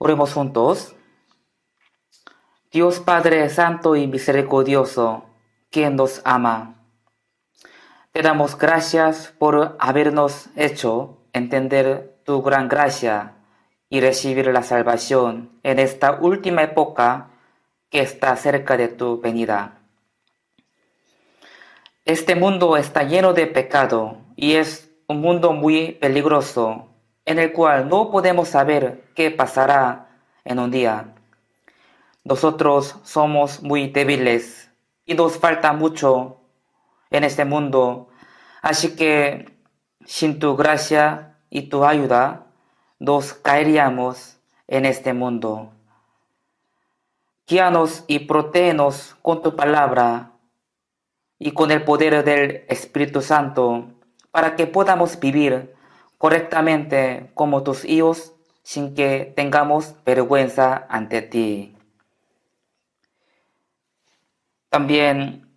Oremos juntos. Dios Padre Santo y Misericordioso, quien nos ama, te damos gracias por habernos hecho entender tu gran gracia y recibir la salvación en esta última época que está cerca de tu venida. Este mundo está lleno de pecado y es un mundo muy peligroso en el cual no podemos saber qué pasará en un día. Nosotros somos muy débiles y nos falta mucho en este mundo, así que sin tu gracia y tu ayuda nos caeríamos en este mundo. Guíanos y protégenos con tu palabra y con el poder del Espíritu Santo para que podamos vivir correctamente como tus hijos sin que tengamos vergüenza ante ti. También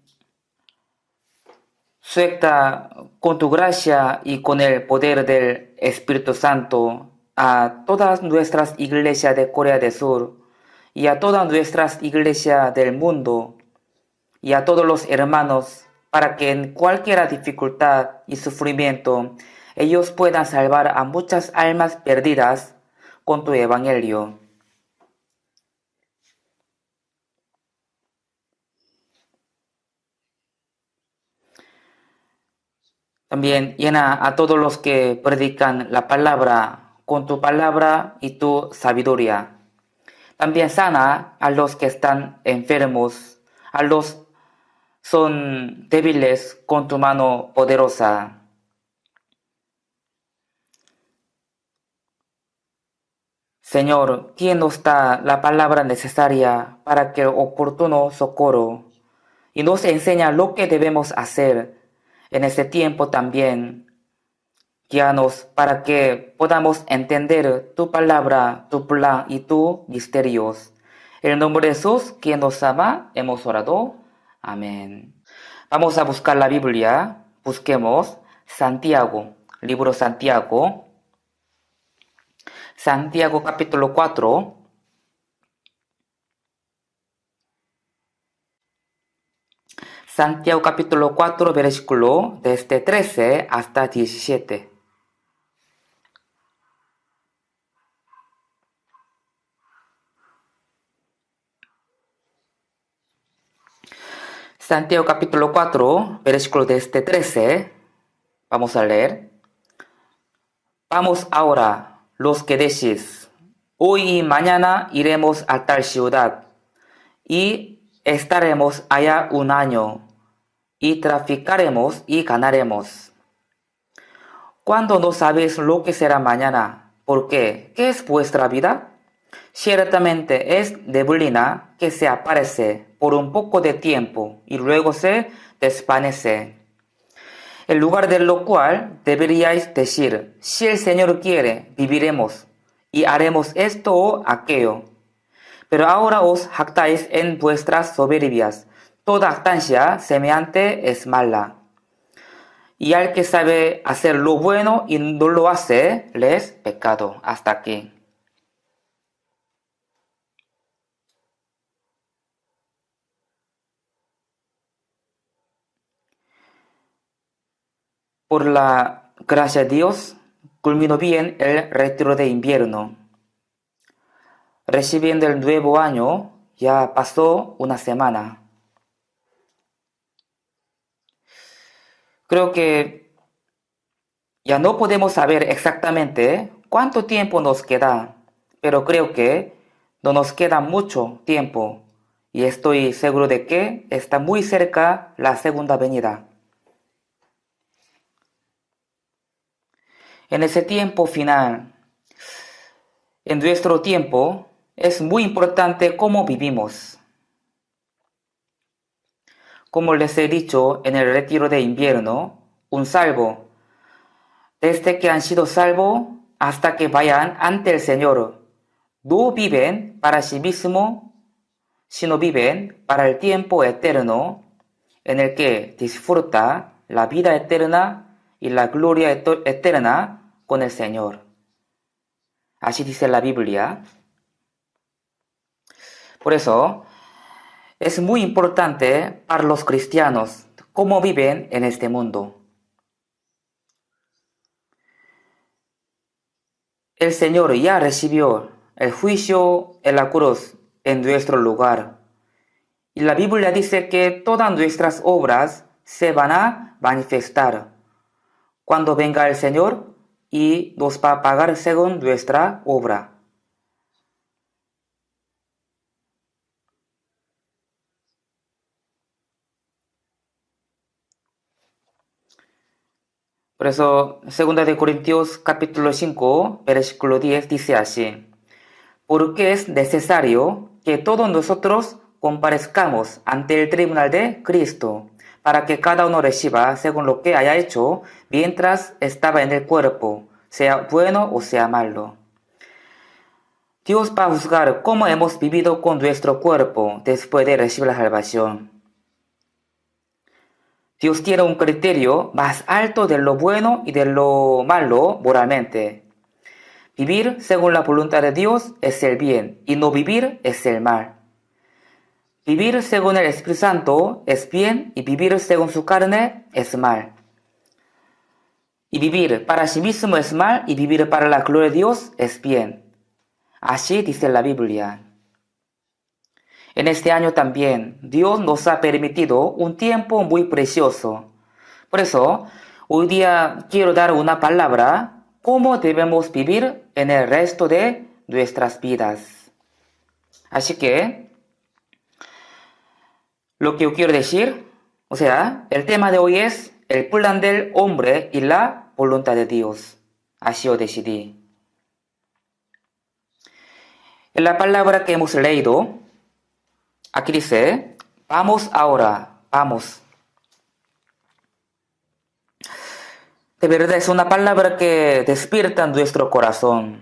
suelta con tu gracia y con el poder del Espíritu Santo a todas nuestras iglesias de Corea del Sur y a todas nuestras iglesias del mundo y a todos los hermanos para que en cualquier dificultad y sufrimiento ellos puedan salvar a muchas almas perdidas con tu evangelio. También llena a todos los que predican la palabra con tu palabra y tu sabiduría. También sana a los que están enfermos, a los son débiles con tu mano poderosa. Señor, ¿quién nos da la palabra necesaria para que el oportuno socorro y nos enseña lo que debemos hacer en este tiempo también? Guíanos para que podamos entender tu palabra, tu plan y tus misterios. En el nombre de Jesús, quien nos ama, hemos orado. Amén. Vamos a buscar la Biblia. Busquemos Santiago, libro Santiago. Santiago capítulo 4. Santiago capítulo 4, versículo desde 13 hasta 17. Santiago capítulo 4, versículo desde 13. Vamos a leer. Vamos ahora, los que decís, hoy y mañana iremos a tal ciudad y estaremos allá un año y traficaremos y ganaremos. Cuando no sabéis lo que será mañana, ¿por qué? ¿Qué es vuestra vida? Ciertamente es neblina que se aparece por un poco de tiempo y luego se desvanece. En lugar de lo cual deberíais decir, si el Señor quiere, viviremos y haremos esto o aquello. Pero ahora os jactáis en vuestras soberbias. Toda jactancia semejante es mala. Y al que sabe hacer lo bueno y no lo hace, le es pecado. Hasta aquí. Por la gracia de Dios, culminó bien el retiro de invierno. Recibiendo el nuevo año, ya pasó una semana. Creo que ya no podemos saber exactamente cuánto tiempo nos queda, pero creo que no nos queda mucho tiempo y estoy seguro de que está muy cerca la segunda venida. En ese tiempo final, en nuestro tiempo, es muy importante cómo vivimos. Como les he dicho en el retiro de invierno, un salvo, desde que han sido salvos hasta que vayan ante el Señor, no viven para sí mismos, sino viven para el tiempo eterno en el que disfruta la vida eterna y la gloria eterna con el Señor. Así dice la Biblia. Por eso, es muy importante para los cristianos cómo viven en este mundo. El Señor ya recibió el juicio en la cruz en nuestro lugar. Y la Biblia dice que todas nuestras obras se van a manifestar cuando venga el Señor y nos va a pagar según nuestra obra. Por eso, 2 de Corintios capítulo 5, versículo 10 dice así: porque es necesario que todos nosotros comparezcamos ante el tribunal de Cristo, para que cada uno reciba según lo que haya hecho mientras estaba en el cuerpo, sea bueno o sea malo. Dios va a juzgar cómo hemos vivido con nuestro cuerpo después de recibir la salvación. Dios tiene un criterio más alto de lo bueno y de lo malo moralmente. Vivir según la voluntad de Dios es el bien y no vivir es el mal. Vivir según el Espíritu Santo es bien y vivir según su carne es mal. Y vivir para sí mismo es mal y vivir para la gloria de Dios es bien. Así dice la Biblia. En este año también Dios nos ha permitido un tiempo muy precioso. Por eso, hoy día quiero dar una palabra cómo debemos vivir en el resto de nuestras vidas. Así que, lo que yo quiero decir, el tema de hoy es el plan del hombre y la voluntad de Dios. Así yo decidí. En la palabra que hemos leído, aquí dice, vamos ahora, vamos. De verdad es una palabra que despierta nuestro corazón.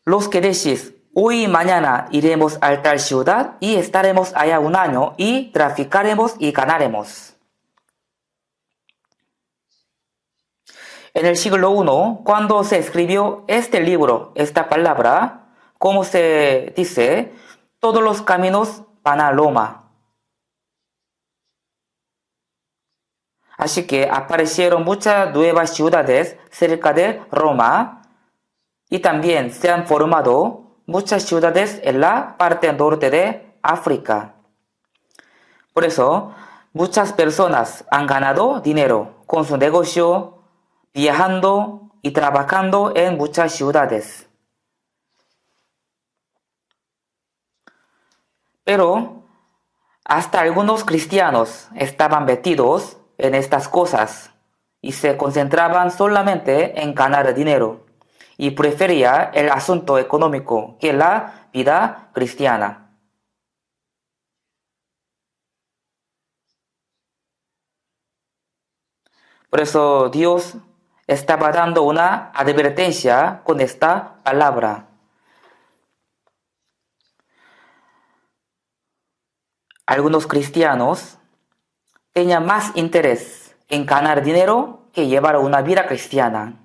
Los que decís, hoy y mañana iremos a tal ciudad y estaremos allá un año y traficaremos y ganaremos. En el siglo I, cuando se escribió este libro, esta palabra, como se dice, todos los caminos van a Roma. Así que aparecieron muchas nuevas ciudades cerca de Roma y también se han formado muchas ciudades en la parte norte de África. Por eso, muchas personas han ganado dinero con su negocio, viajando y trabajando en muchas ciudades. Pero hasta algunos cristianos estaban metidos en estas cosas y se concentraban solamente en ganar dinero y prefería el asunto económico que la vida cristiana. Por eso Dios estaba dando una advertencia con esta palabra. Algunos cristianos tenían más interés en ganar dinero que llevar una vida cristiana.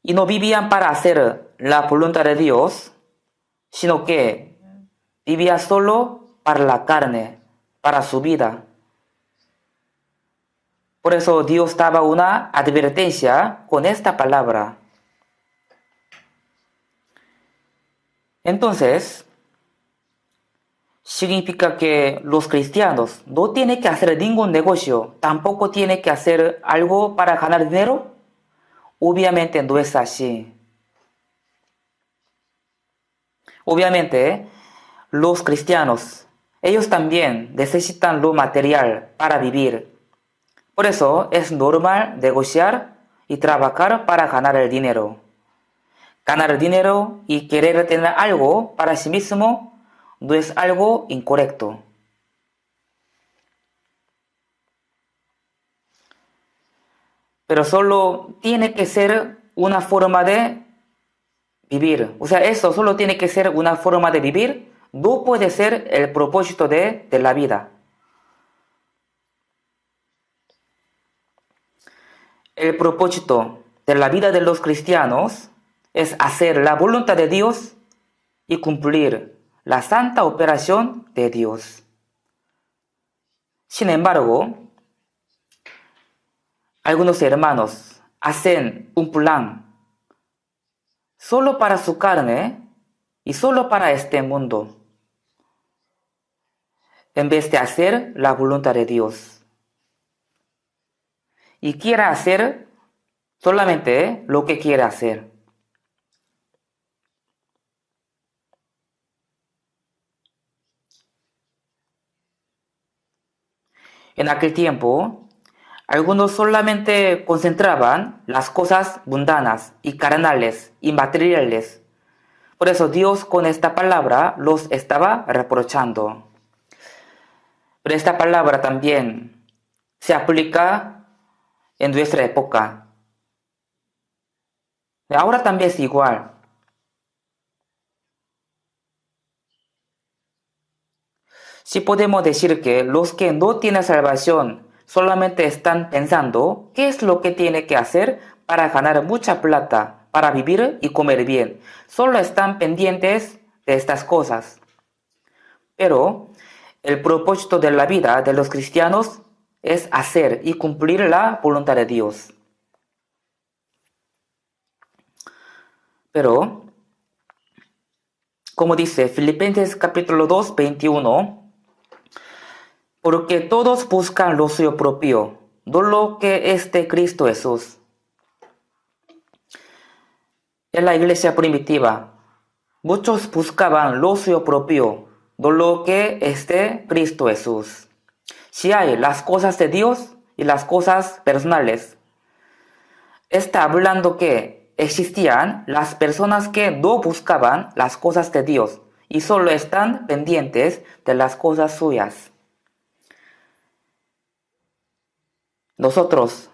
Y no vivían para hacer la voluntad de Dios, sino que vivían solo para la carne, para su vida. Por eso Dios daba una advertencia con esta palabra. Entonces, significa que los cristianos no tienen que hacer ningún negocio, tampoco tienen que hacer algo para ganar dinero. Obviamente no es así. Obviamente, los cristianos, ellos también necesitan lo material para vivir. Por eso es normal negociar y trabajar para ganar el dinero. Ganar dinero y querer tener algo para sí mismo no es algo incorrecto. Pero solo tiene que ser una forma de vivir. Eso solo tiene que ser una forma de vivir. No puede ser el propósito de la vida. El propósito de la vida de los cristianos es hacer la voluntad de Dios y cumplir la santa operación de Dios. Sin embargo, algunos hermanos hacen un plan solo para su carne y solo para este mundo, en vez de hacer la voluntad de Dios. Y quiere hacer solamente lo que quiere hacer. En aquel tiempo, algunos solamente concentraban las cosas mundanas y carnales y materiales. Por eso Dios con esta palabra los estaba reprochando. Pero esta palabra también se aplica en nuestra época. Ahora también es igual. Sí podemos decir que los que no tienen salvación solamente están pensando qué es lo que tiene que hacer para ganar mucha plata, para vivir y comer bien. Solo están pendientes de estas cosas. Pero el propósito de la vida de los cristianos es hacer y cumplir la voluntad de Dios. Pero, como dice Filipenses capítulo 2, 21, porque todos buscan lo suyo propio, no lo que es de Cristo Jesús. En la iglesia primitiva, muchos buscaban lo suyo propio, no lo que es de Cristo Jesús. Si hay las cosas de Dios y las cosas personales, está hablando que existían las personas que no buscaban las cosas de Dios y solo están pendientes de las cosas suyas. Nosotros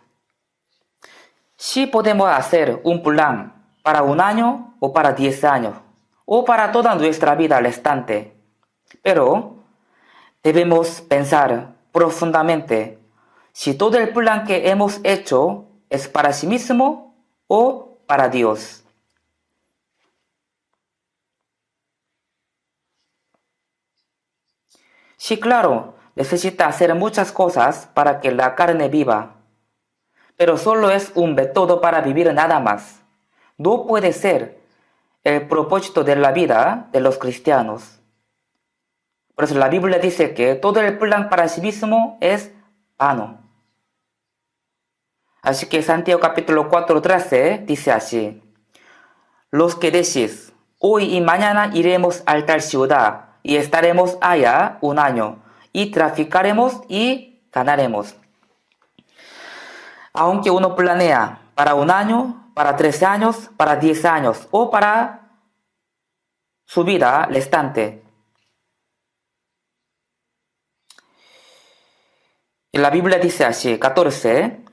sí podemos hacer un plan para un año o para 10 años o para toda nuestra vida restante, pero debemos pensar profundamente si todo el plan que hemos hecho es para sí mismo o para Dios. Sí, claro, necesita hacer muchas cosas para que la carne viva, pero solo es un método para vivir nada más. No puede ser el propósito de la vida de los cristianos. Por eso la Biblia dice que todo el plan para sí mismo es vano. Así que Santiago capítulo 4:13 dice así: los que decís, hoy y mañana iremos a tal ciudad y estaremos allá un año y traficaremos y ganaremos. Aunque uno planea para un año, para 13 años, para 10 años o para su vida restante. Y la Biblia dice así, 14,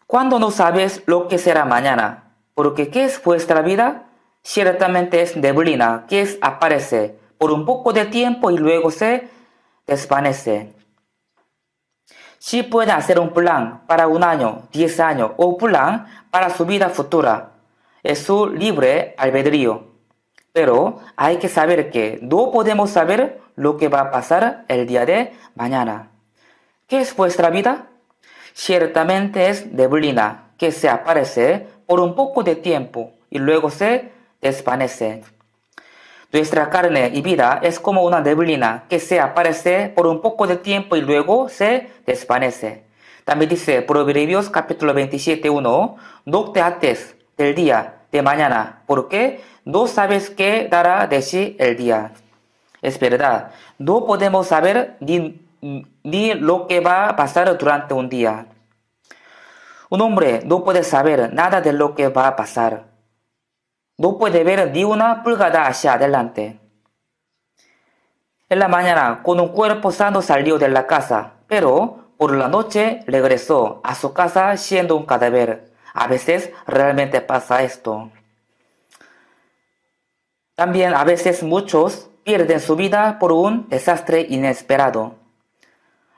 cuando no sabes lo que será mañana, porque ¿qué es vuestra vida? Ciertamente es neblina que aparece por un poco de tiempo y luego se desvanece. Sí puede hacer un plan para un año, 10 años o un plan para su vida futura. Es su libre albedrío. Pero hay que saber que no podemos saber lo que va a pasar el día de mañana. ¿Qué es vuestra vida? Ciertamente es neblina que se aparece por un poco de tiempo y luego se desvanece. Nuestra carne y vida es como una neblina que se aparece por un poco de tiempo y luego se desvanece. También dice Proverbios capítulo 27:1, no te ates del día de mañana, porque no sabes qué dará de sí el día. Es verdad, no podemos saber ni lo que va a pasar durante un día. Un hombre no puede saber nada de lo que va a pasar. No puede ver ni una pulgada hacia adelante. En la mañana, con un cuerpo sano salió de la casa, pero por la noche regresó a su casa siendo un cadáver. A veces realmente pasa esto. También a veces muchos pierden su vida por un desastre inesperado.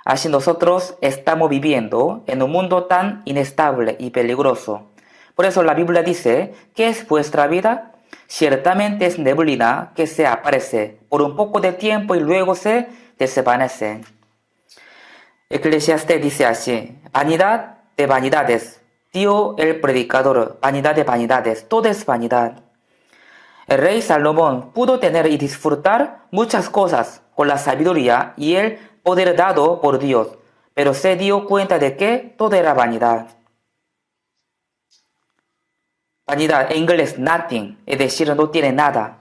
Así nosotros estamos viviendo en un mundo tan inestable y peligroso. Por eso la Biblia dice, ¿qué es vuestra vida? Ciertamente es neblina que se aparece por un poco de tiempo y luego se desvanece. Eclesiastés dice así, vanidad de vanidades, dio el predicador, vanidad de vanidades, todo es vanidad. El rey Salomón pudo tener y disfrutar muchas cosas con la sabiduría y el poder dado por Dios, pero se dio cuenta de que todo era vanidad. Vanidad en inglés nothing, es decir, no tiene nada.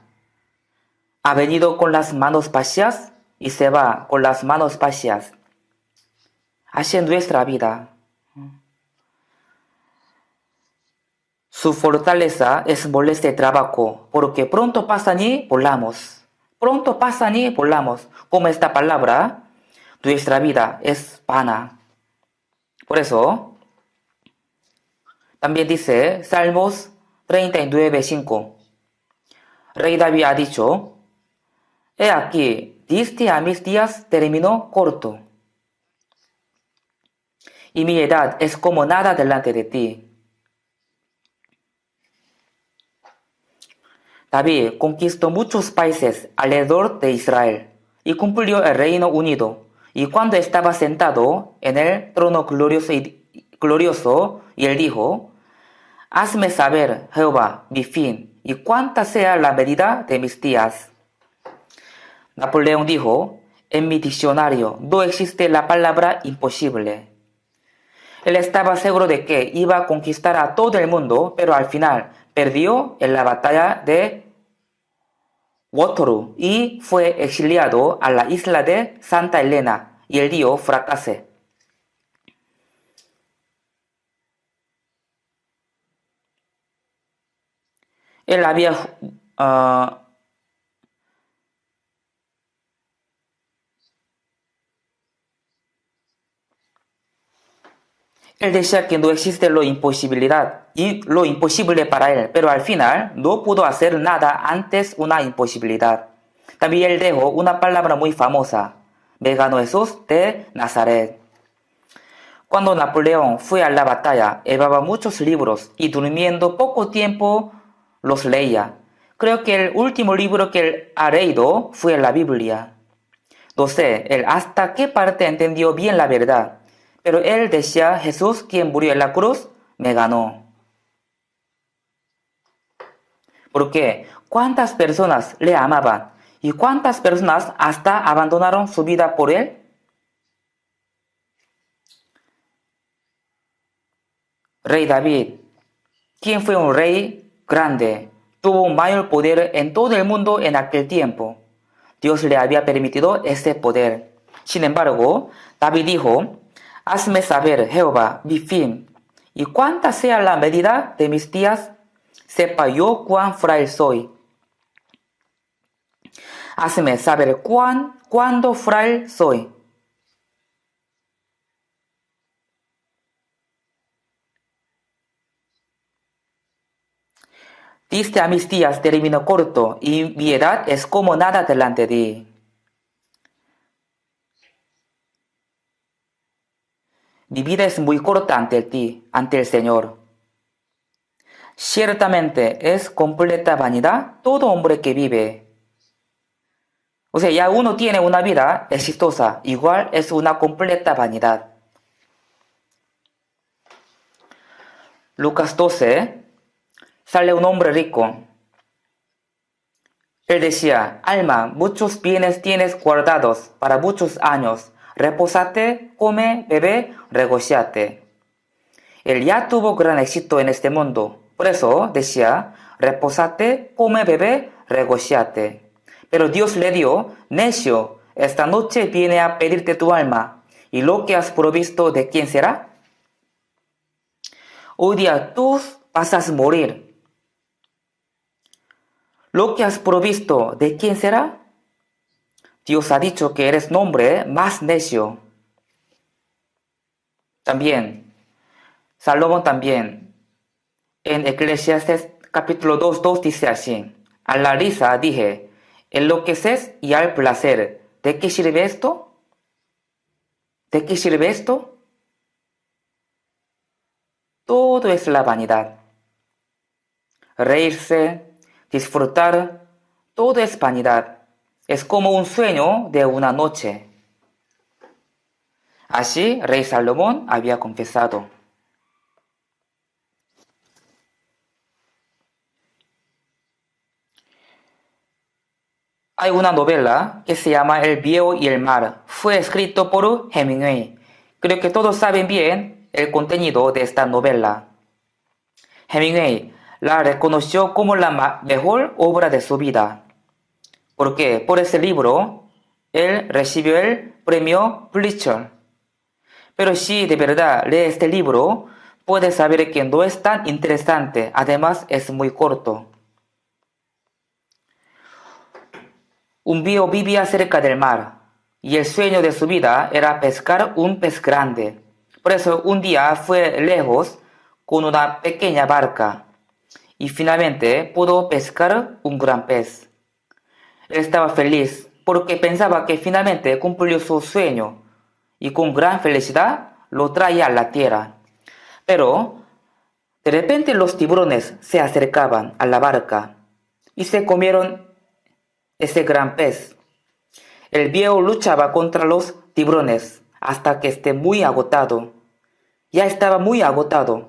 Ha venido con las manos vacías y se va con las manos vacías. Así es nuestra vida. Su fortaleza es molestia y trabajo, porque pronto pasan y volamos. Pronto pasan y volamos. Como esta palabra, nuestra vida es vana. Por eso, también dice Salmos 39:5. Rey David ha dicho, he aquí, diste a mis días término corto, y mi edad es como nada delante de ti. David conquistó muchos países alrededor de Israel y cumplió el reino unido. Y cuando estaba sentado en el trono glorioso, y él dijo, hazme saber, Jehová, mi fin, y cuánta sea la medida de mis días. Napoleón dijo, en mi diccionario no existe la palabra imposible. Él estaba seguro de que iba a conquistar a todo el mundo, pero al final perdió en la batalla de Waterloo y fue exiliado a la isla de Santa Elena y el río fracasé. Él había él decía que no existe lo imposibilidad y lo imposible para él, pero al final no pudo hacer nada antes una imposibilidad. También él dejó una palabra muy famosa, vegano Jesús de Nazaret. Cuando Napoleón fue a la batalla, llevaba muchos libros y durmiendo poco tiempo los leía. Creo que el último libro que él ha leído fue la Biblia. No sé, él hasta qué parte entendió bien la verdad. Pero él decía, Jesús, quien murió en la cruz, me ganó. Porque ¿cuántas personas le amaban? ¿Y cuántas personas hasta abandonaron su vida por él? Rey David, quien fue un rey grande, tuvo un mayor poder en todo el mundo en aquel tiempo. Dios le había permitido ese poder. Sin embargo, David dijo, hazme saber, Jehová, mi fin, y cuánta sea la medida de mis días, sepa yo cuán frágil soy. Hazme saber cuándo frágil soy. Diste a mis días término corto, y mi edad es como nada delante de ti. Mi vida es muy corta ante ti, ante el Señor. Ciertamente es completa vanidad todo hombre que vive. O sea, ya uno tiene una vida exitosa, igual es una completa vanidad. Lucas 12, sale un hombre rico. Él decía, alma, muchos bienes tienes guardados para muchos años. Repósate, come, bebe, regocíate. Él ya tuvo gran éxito en este mundo. Por eso decía, repósate, come, bebe, regocíate. Pero Dios le dio, necio, esta noche viene a pedirte tu alma. ¿Y lo que has provisto de quién será? Hoy día tú vas a morir. ¿Lo que has provisto de quién será? Dios ha dicho que eres nombre más necio. También, Salomón también, en Eclesiastes capítulo 2:2 dice así, a la risa dije, enloqueces y al placer, ¿de qué sirve esto? ¿De qué sirve esto? Todo es la vanidad. reírse, disfrutar, todo es vanidad. Es como un sueño de una noche. Así, rey Salomón había confesado. Hay una novela que se llama El viejo y el mar. Fue escrito por Hemingway. Creo que todos saben bien el contenido de esta novela. Hemingway la reconoció como la mejor obra de su vida, porque por ese libro él recibió el premio Pulitzer. Pero si de verdad lee este libro, puede saber que no es tan interesante, además es muy corto. Un viejo vivía cerca del mar, y el sueño de su vida era pescar un pez grande. Por eso un día fue lejos con una pequeña barca, y finalmente pudo pescar un gran pez. Él estaba feliz porque pensaba que finalmente cumplió su sueño, y con gran felicidad lo traía a la tierra. Pero de repente los tiburones se acercaban a la barca y se comieron ese gran pez. El viejo luchaba contra los tiburones hasta que esté muy agotado. Ya estaba muy agotado.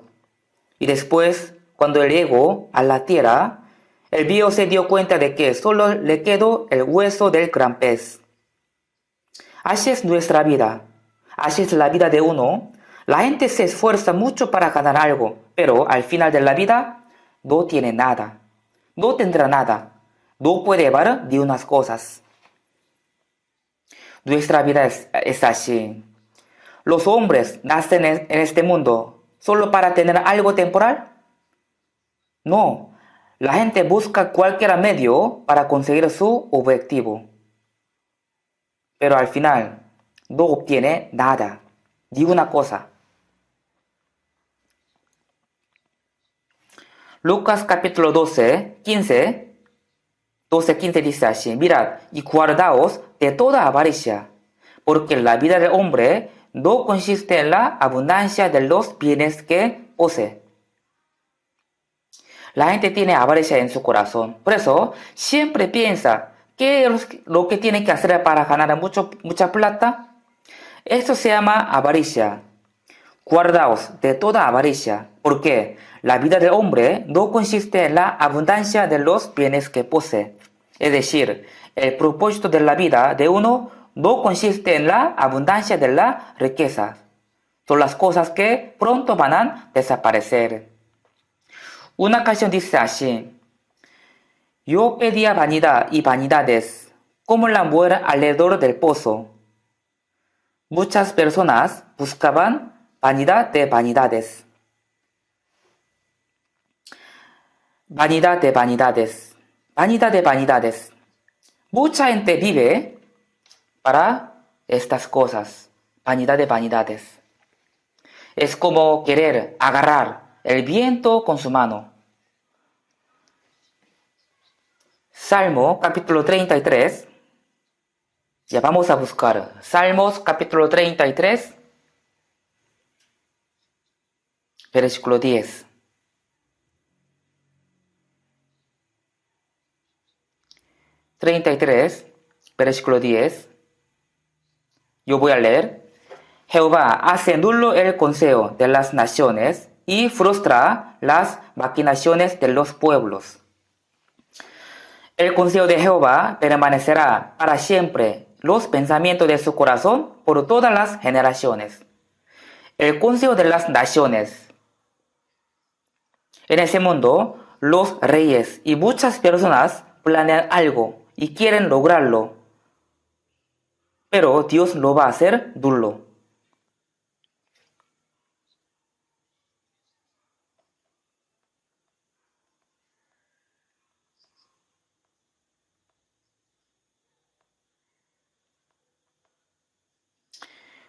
Y después, cuando él llegó a la tierra, el viejo se dio cuenta de que solo le quedó el hueso del gran pez. Así es nuestra vida. Así es la vida de uno. La gente se esfuerza mucho para ganar algo, pero al final de la vida no tiene nada. No tendrá nada. No puede llevar ni unas cosas. Nuestra vida es así. ¿Los hombres nacen en este mundo solo para tener algo temporal? No. La gente busca cualquier medio para conseguir su objetivo. Pero al final no obtiene nada, ni una cosa. Lucas capítulo 12, 15 dice así: mirad y guardaos de toda avaricia, porque la vida del hombre no consiste en la abundancia de los bienes que posee. La gente tiene avaricia en su corazón, por eso siempre piensa que lo que tiene que hacer para ganar mucha plata. Esto se llama avaricia. Guardaos de toda avaricia, porque la vida del hombre no consiste en la abundancia de los bienes que posee. Es decir, el propósito de la vida de uno no consiste en la abundancia de la riqueza. Son las cosas que pronto van a desaparecer. Una canción dice así: yo pedía vanidad y vanidades, como la mujer alrededor del pozo. Muchas personas buscaban vanidad de vanidades. Vanidad de vanidades. Vanidad de vanidades. Mucha gente vive para estas cosas. Vanidad de vanidades. Es como querer agarrar el viento con su mano. Salmo capítulo 33. Ya vamos a buscar. Salmos capítulo 33. Versículo 10. 33, versículo 10. Yo voy a leer. Jehová hace nulo el consejo de las naciones y frustra las maquinaciones de los pueblos. El consejo de Jehová permanecerá para siempre, los pensamientos de su corazón por todas las generaciones. El consejo de las naciones. En ese mundo, los reyes y muchas personas planean algo y quieren lograrlo, pero Dios lo va a hacer nulo.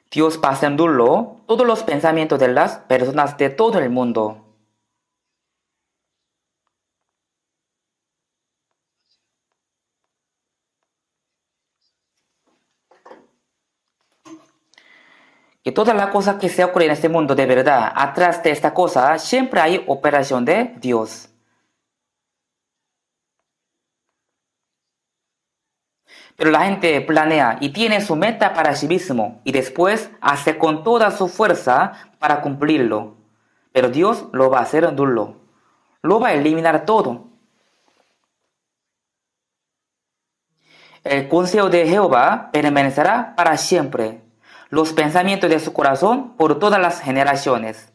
Dios va a hacer nulo todos los pensamientos de las personas de todo el mundo. Que todas las cosas que se ocurren en este mundo de verdad, atrás de esta cosa siempre hay operación de Dios. Pero la gente planea y tiene su meta para sí mismo y después hace con toda su fuerza para cumplirlo. Pero Dios lo va a hacer nulo. Lo va a eliminar todo. El consejo de Jehová permanecerá para siempre. Los pensamientos de su corazón por todas las generaciones.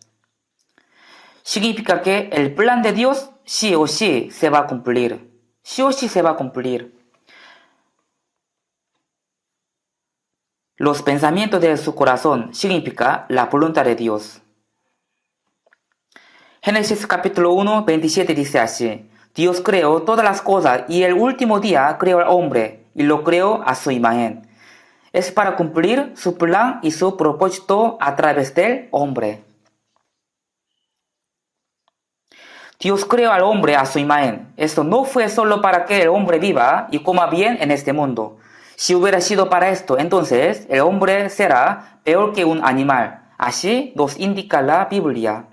Significa que el plan de Dios sí o sí se va a cumplir. Sí o sí se va a cumplir. Los pensamientos de su corazón significa la voluntad de Dios. Génesis capítulo 1, 27 dice así: Dios creó todas las cosas y el último día creó al hombre y lo creó a su imagen. Es para cumplir su plan y su propósito a través del hombre. Dios creó al hombre a su imagen. Esto no fue solo para que el hombre viva y coma bien en este mundo. Si hubiera sido para esto, entonces el hombre será peor que un animal. Así nos indica la Biblia.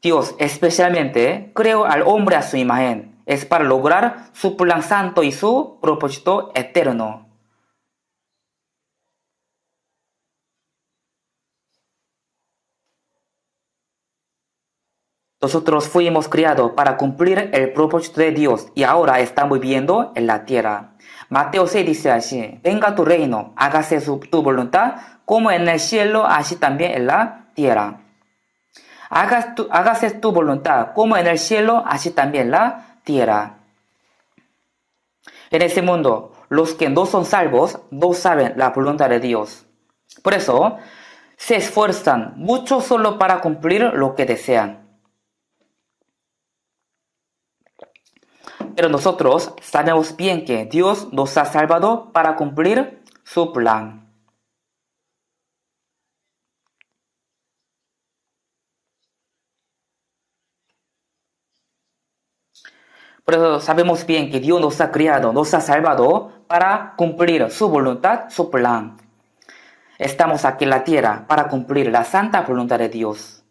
Dios especialmente creó al hombre a su imagen. Es para lograr su plan santo y su propósito eterno. Nosotros fuimos criados para cumplir el propósito de Dios y ahora estamos viviendo en la tierra. Mateo 6 dice así: venga tu reino, hágase tu voluntad, como en el cielo, así también en la tierra. Hágase tu voluntad, como en el cielo, así también en la tierra. En este mundo, los que no son salvos no saben la voluntad de Dios. Por eso, se esfuerzan mucho solo para cumplir lo que desean. Pero nosotros sabemos bien que Dios nos ha salvado para cumplir su plan. Por eso sabemos bien que Dios nos ha criado, nos ha salvado para cumplir su voluntad, su plan. Estamos aquí en la tierra para cumplir la santa voluntad de Dios.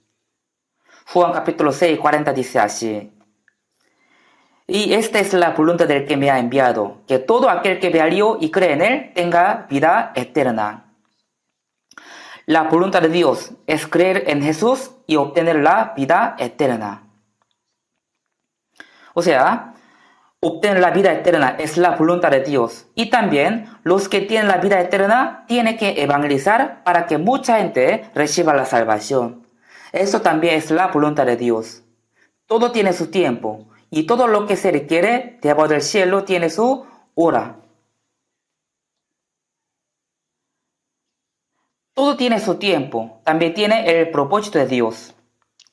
Juan capítulo 6, 40 dice así: y esta es la voluntad del que me ha enviado, que todo aquel que vea al Hijo y cree en él tenga vida eterna. La voluntad de Dios es creer en Jesús y obtener la vida eterna. O sea, obtener la vida eterna es la voluntad de Dios. Y también los que tienen la vida eterna tienen que evangelizar para que mucha gente reciba la salvación. Eso también es la voluntad de Dios. Todo tiene su tiempo. Y todo lo que se requiere debajo del cielo tiene su hora. Todo tiene su tiempo. También tiene el propósito de Dios.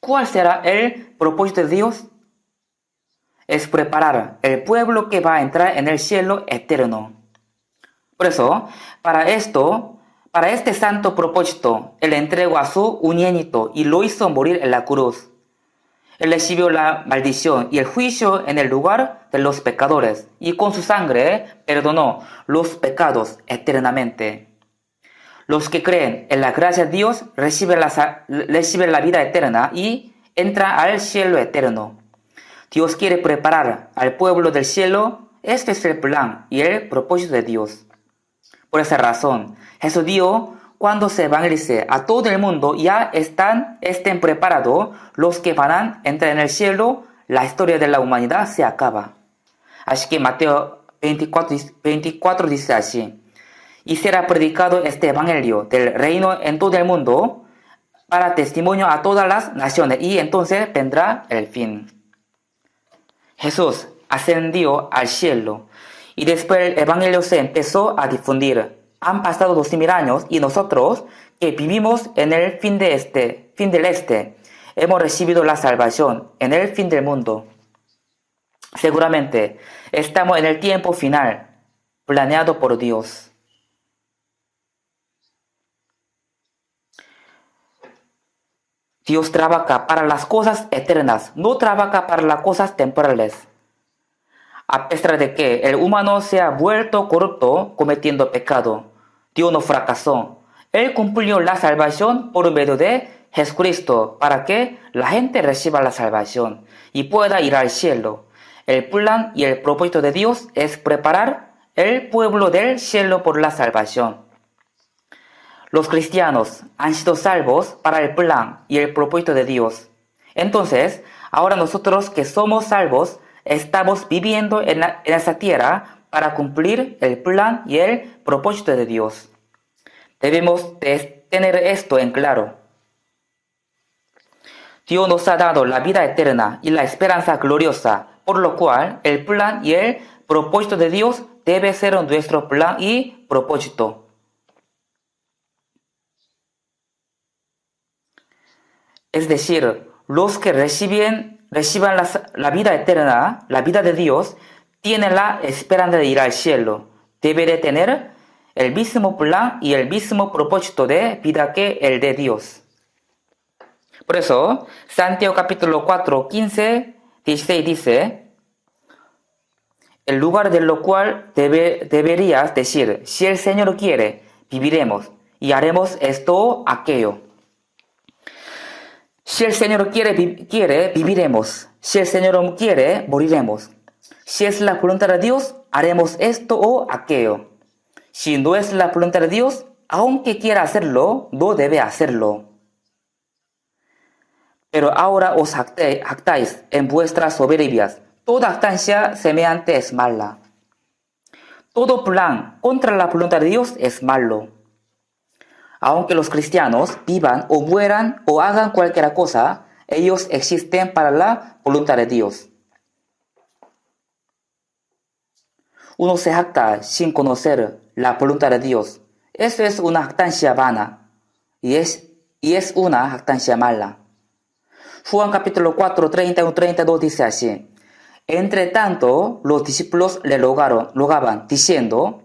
¿Cuál será el propósito de Dios? Es preparar el pueblo que va a entrar en el cielo eterno. Por eso, para este santo propósito, Él entregó a su unigénito y lo hizo morir en la cruz. Él recibió la maldición y el juicio en el lugar de los pecadores y con su sangre perdonó los pecados eternamente. Los que creen en la gracia de Dios reciben la vida eterna y entran al cielo eterno. Dios quiere preparar al pueblo del cielo. Este es el plan y el propósito de Dios. Por esa razón, Jesús dijo: cuando se evangelice a todo el mundo, ya estén preparados los que van a entrar en el cielo, la historia de la humanidad se acaba. Así que Mateo 24 dice así: y será predicado este evangelio del reino en todo el mundo para testimonio a todas las naciones, y entonces vendrá el fin. Jesús ascendió al cielo y después el evangelio se empezó a difundir. Han pasado 2000 años y nosotros que vivimos en el fin del este, hemos recibido la salvación en el fin del mundo. Seguramente estamos en el tiempo final, planeado por Dios. Dios trabaja para las cosas eternas, no trabaja para las cosas temporales. A pesar de que el humano se ha vuelto corrupto cometiendo pecado, Dios no fracasó. Él cumplió la salvación por medio de Jesucristo para que la gente reciba la salvación y pueda ir al cielo. El plan y el propósito de Dios es preparar el pueblo del cielo por la salvación. Los cristianos han sido salvos para el plan y el propósito de Dios. Entonces, ahora nosotros que somos salvos, estamos viviendo en esa tierra para cumplir el plan y el propósito de Dios. Debemos tener esto en claro. Dios nos ha dado la vida eterna y la esperanza gloriosa, por lo cual el plan y el propósito de Dios debe ser nuestro plan y propósito. Es decir, los que reciban la vida eterna, la vida de Dios, tienen la esperanza de ir al cielo. Debe de tener el mismo plan y el mismo propósito de vida que el de Dios. Por eso, Santiago capítulo 4, 15, 16 dice, en lugar de lo cual deberías decir, si el Señor quiere, viviremos y haremos esto o aquello. Si el Señor quiere, viviremos. Si el Señor quiere, moriremos. Si es la voluntad de Dios, haremos esto o aquello. Si no es la voluntad de Dios, aunque quiera hacerlo, no debe hacerlo. Pero ahora os jactáis en vuestras soberbias. Toda jactancia semejante es mala. Todo plan contra la voluntad de Dios es malo. Aunque los cristianos vivan o mueran o hagan cualquier cosa, ellos existen para la voluntad de Dios. Uno se jacta sin conocer la voluntad de Dios. Eso es una jactancia vana y es una jactancia mala. Juan capítulo 4, 31-32 dice así. Entre tanto, los discípulos le rogaban, diciendo,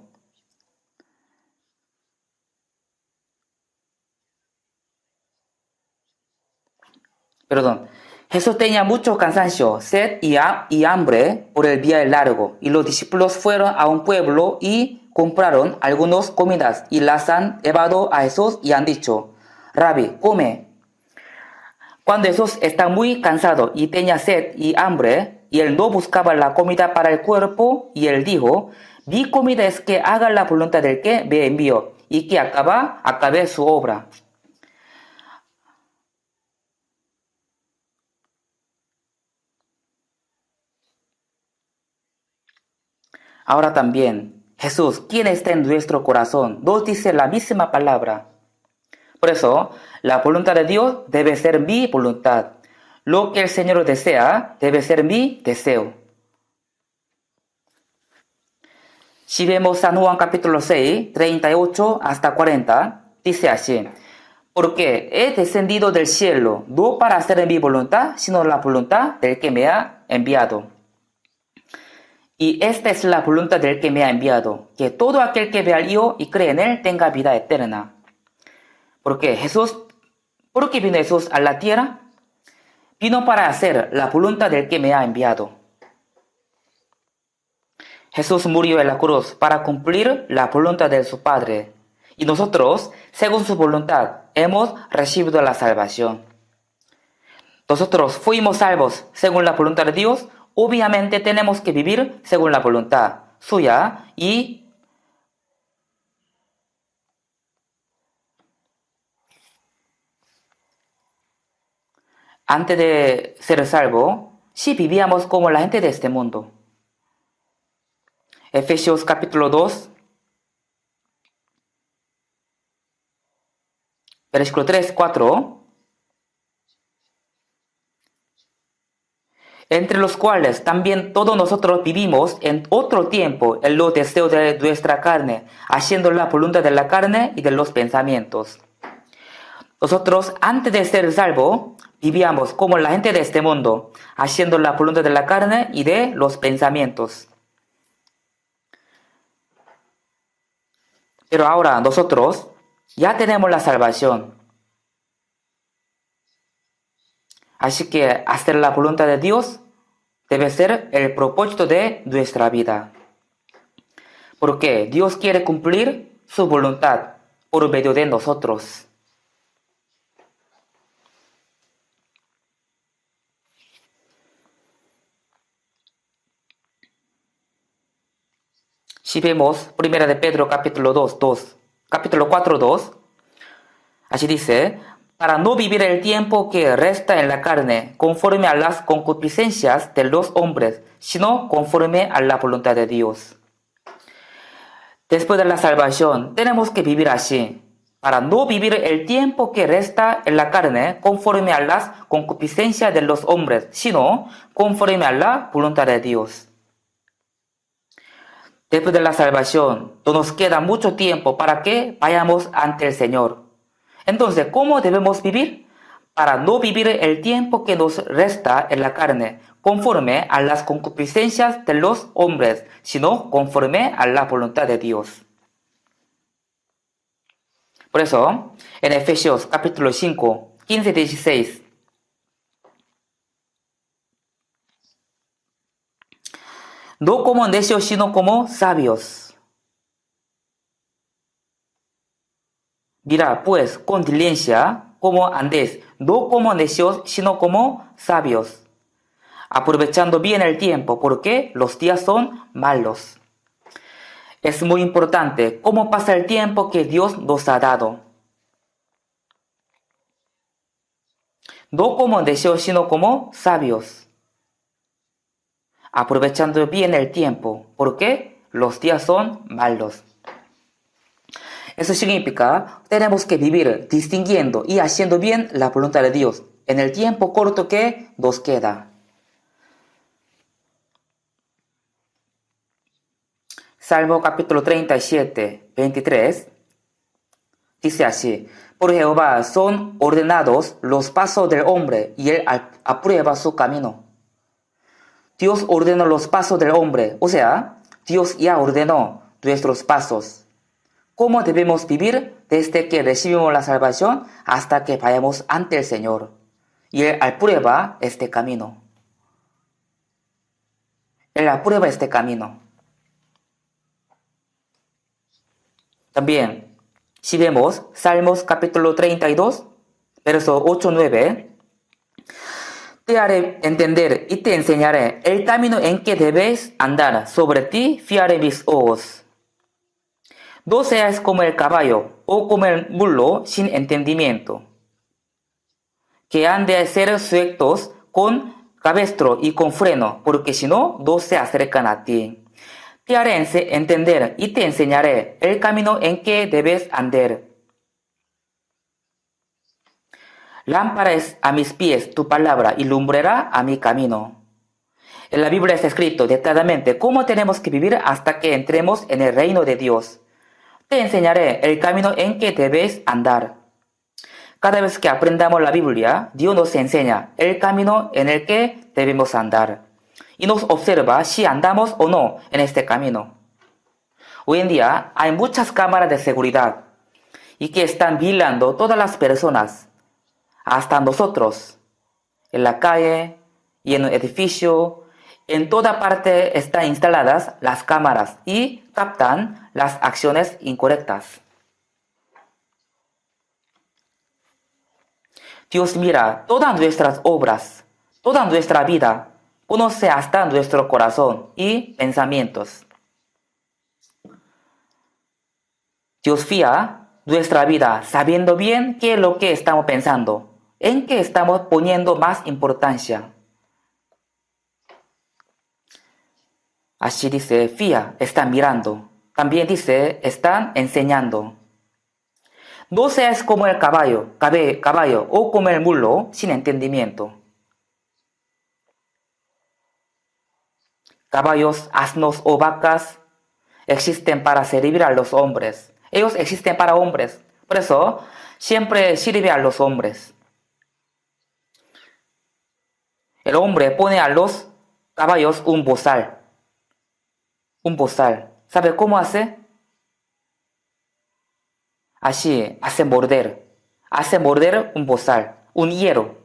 Jesús tenía mucho cansancio, sed y hambre por el viaje largo, y los discípulos fueron a un pueblo y compraron algunas comidas y las han llevado a Jesús y han dicho, Rabbi, come. Cuando Jesús está muy cansado y tenía sed y hambre, y él no buscaba la comida para el cuerpo, y él dijo, mi comida es que haga la voluntad del que me envió, y que acabe su obra. Ahora también, Jesús, quien está en nuestro corazón, nos dice la misma palabra. Por eso, la voluntad de Dios debe ser mi voluntad. Lo que el Señor desea debe ser mi deseo. Si vemos San Juan capítulo 6, 38 hasta 40, dice así, porque he descendido del cielo, no para hacer mi voluntad, sino la voluntad del que me ha enviado. Y esta es la voluntad del que me ha enviado, que todo aquel que vea al Hijo y cree en Él tenga vida eterna. ¿Por qué vino Jesús a la tierra? Vino para hacer la voluntad del que me ha enviado. Jesús murió en la cruz para cumplir la voluntad de su Padre. Y nosotros, según su voluntad, hemos recibido la salvación. Nosotros fuimos salvos según la voluntad de Dios. Obviamente tenemos que vivir según la voluntad suya y antes de ser salvo, sí vivíamos como la gente de este mundo. Efesios capítulo 2, versículo 3, 4. Entre los cuales también todos nosotros vivimos en otro tiempo en los deseos de nuestra carne, haciendo la voluntad de la carne y de los pensamientos. Nosotros, antes de ser salvos, vivíamos como la gente de este mundo, haciendo la voluntad de la carne y de los pensamientos. Pero ahora nosotros ya tenemos la salvación. Así que hacer la voluntad de Dios debe ser el propósito de nuestra vida. Porque Dios quiere cumplir su voluntad por medio de nosotros. Si vemos 1 de Pedro capítulo 2, capítulo 4, 2, así dice, para no vivir el tiempo que resta en la carne conforme a las concupiscencias de los hombres, sino conforme a la voluntad de Dios. Después de la salvación, tenemos que vivir así, para no vivir el tiempo que resta en la carne conforme a las concupiscencias de los hombres, sino conforme a la voluntad de Dios. Después de la salvación, no nos queda mucho tiempo para que vayamos ante el Señor. Entonces, ¿cómo debemos vivir? Para no vivir el tiempo que nos resta en la carne, conforme a las concupiscencias de los hombres, sino conforme a la voluntad de Dios. Por eso, en Efesios capítulo 5, 15-16, no como necios, sino como sabios. Mira, pues, con diligencia, como andéis, no como necios, sino como sabios, aprovechando bien el tiempo, porque los días son malos. Es muy importante cómo pasa el tiempo que Dios nos ha dado. No como necios, sino como sabios, aprovechando bien el tiempo, porque los días son malos. Eso significa, tenemos que vivir distinguiendo y haciendo bien la voluntad de Dios en el tiempo corto que nos queda. Salmo capítulo 37, 23, dice así, por Jehová son ordenados los pasos del hombre y él aprueba su camino. Dios ordenó los pasos del hombre, o sea, Dios ya ordenó nuestros pasos. ¿Cómo debemos vivir desde que recibimos la salvación hasta que vayamos ante el Señor? Y Él aprueba este camino. Él aprueba este camino. También, si vemos Salmos capítulo 32, verso 8-9, te haré entender y te enseñaré el camino en que debes andar. Sobre ti fiaré mis ojos. No seas como el caballo o como el mulo sin entendimiento, que han de ser sujetos con cabestro y con freno, porque si no, no se acercan a ti. Te haré entender y te enseñaré el camino en que debes andar. Lámpara es a mis pies tu palabra y lumbrera a mi camino. En la Biblia está escrito detalladamente cómo tenemos que vivir hasta que entremos en el reino de Dios. Te enseñaré el camino en que debes andar. Cada vez que aprendamos la Biblia, Dios nos enseña el camino en el que debemos andar y nos observa si andamos o no en este camino. Hoy en día hay muchas cámaras de seguridad y que están vigilando todas las personas, hasta nosotros, en la calle y en un edificio. En toda parte están instaladas las cámaras y captan las acciones incorrectas. Dios mira todas nuestras obras, toda nuestra vida, conoce hasta nuestro corazón y pensamientos. Dios fía nuestra vida sabiendo bien qué es lo que estamos pensando, en qué estamos poniendo más importancia. Así dice, fía, están mirando. También dice, están enseñando. No seas como el caballo o como el mulo sin entendimiento. Caballos, asnos o vacas existen para servir a los hombres. Ellos existen para hombres. Por eso, siempre sirve a los hombres. El hombre pone a los caballos un bozal. Un bozal. ¿Sabe cómo hace? Así, hace morder un bozal, un hierro.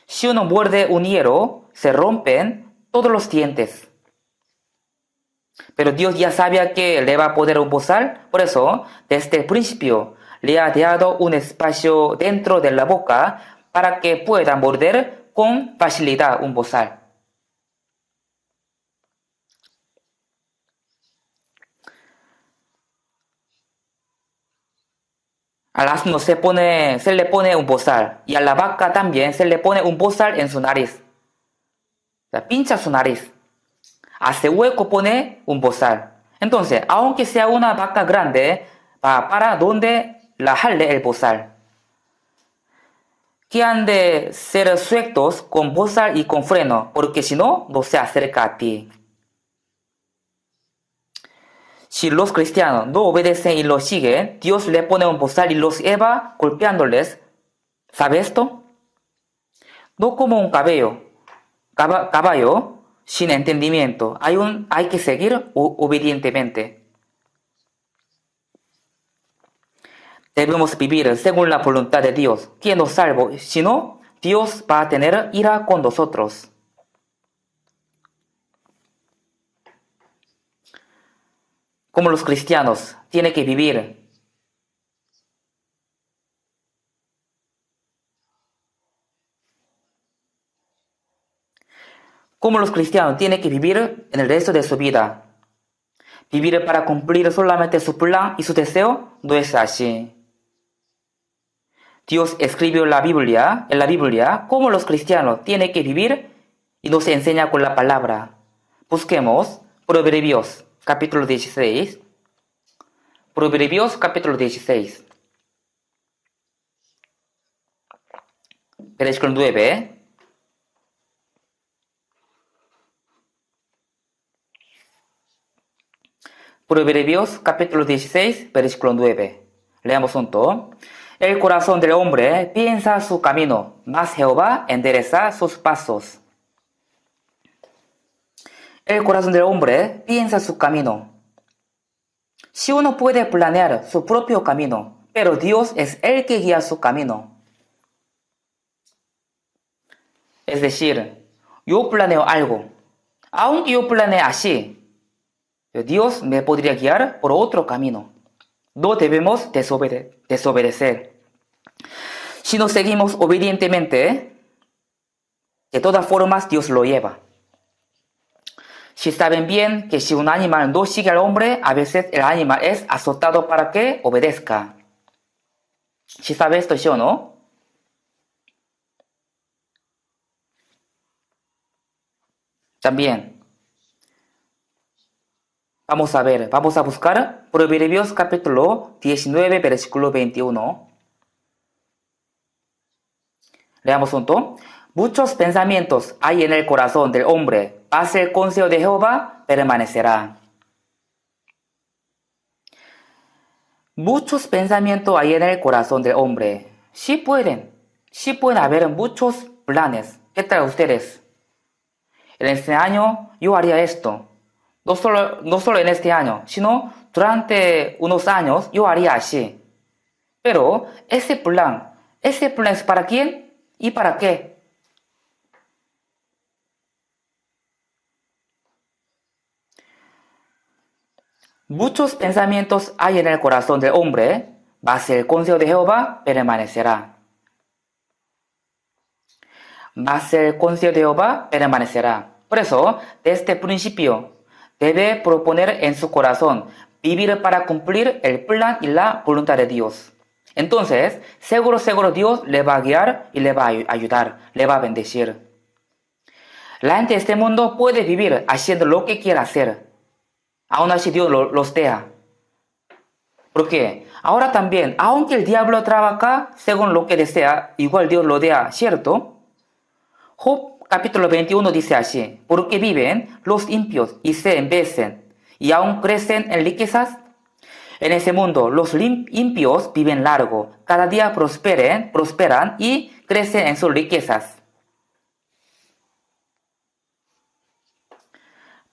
Si uno muerde un hierro, se rompen todos los dientes. Pero Dios ya sabía que le va a poner un bozal, por eso, desde el principio, le ha dado un espacio dentro de la boca para que pueda morder con facilidad un bozal. Al asno se le pone un bozal y a la vaca también se le pone un bozal en su nariz. O sea, pincha su nariz. Hace hueco, pone un bozal. Entonces, aunque sea una vaca grande, va para donde la jale el bozal. Que han de ser sueltos con bozal y con freno, porque si no, no se acerca a ti. Si los cristianos no obedecen y los siguen, Dios le pone un bozal y los lleva golpeándoles. ¿Sabe esto? No como un caballo sin entendimiento. Hay que seguir obedientemente. Debemos vivir según la voluntad de Dios, quien nos salvó. Si no, Dios va a tener ira con nosotros. Como los cristianos, tiene que vivir. Como los cristianos, tiene que vivir en el resto de su vida. Vivir para cumplir solamente su plan y su deseo no es así. Dios escribió en la Biblia, cómo los cristianos tienen que vivir y nos enseña con la palabra. Busquemos Proverbios capítulo 16. Proverbios capítulo 16. Versículo 9. Proverbios capítulo 16, versículo 9. Leamos junto. El corazón del hombre piensa su camino, mas Jehová endereza sus pasos. El corazón del hombre piensa su camino. Si uno puede planear su propio camino, pero Dios es el que guía su camino. Es decir, yo planeo algo. Aunque yo planee así, Dios me podría guiar por otro camino. No debemos desobedecer. Si nos seguimos obedientemente, de todas formas Dios lo lleva. Si saben bien que si un animal no sigue al hombre, a veces el animal es azotado para que obedezca. Si sabe esto, ¿sí o no? También. Vamos a buscar Proverbios capítulo 19, versículo 21. Leamos junto. Muchos pensamientos hay en el corazón del hombre, mas el consejo de Jehová permanecerá. Muchos pensamientos hay en el corazón del hombre. Sí pueden haber muchos planes. ¿Qué tal ustedes? En este año yo haría esto. No solo en este año, sino durante unos años yo haría así. Pero ese plan es para quién y para qué. Muchos pensamientos hay en el corazón del hombre, mas el consejo de Jehová permanecerá. Mas el consejo de Jehová permanecerá. Por eso, desde el principio, debe proponer en su corazón vivir para cumplir el plan y la voluntad de Dios. Entonces, seguro Dios le va a guiar y le va a ayudar, le va a bendecir. La gente de este mundo puede vivir haciendo lo que quiera hacer. Aún así Dios los deja. ¿Por qué? Ahora también, aunque el diablo trabaja según lo que desea, igual Dios lo deja, ¿cierto? Job capítulo 21 dice así, porque viven los impios y se envejecen y aún crecen en riquezas. En ese mundo los impios viven largo, cada día prosperan y crecen en sus riquezas.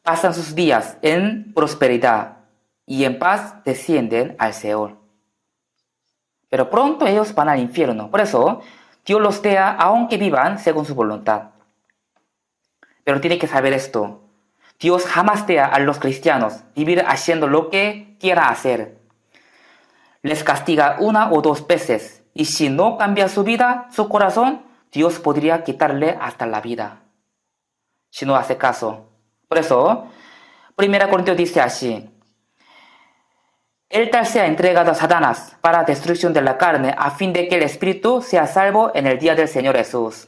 Pasan sus días en prosperidad y en paz descienden al Seol. Pero pronto ellos van al infierno. Por eso Dios los deja aunque vivan según su voluntad. Pero tiene que saber esto. Dios jamás deja a los cristianos vivir haciendo lo que quiera hacer. Les castiga una o dos veces. Y si no cambia su vida, su corazón, Dios podría quitarle hasta la vida. Si no hace caso. Por eso, 1 Corintios dice así. El tal sea entregado a Satanás para destrucción de la carne, a fin de que el espíritu sea salvo en el día del Señor Jesús.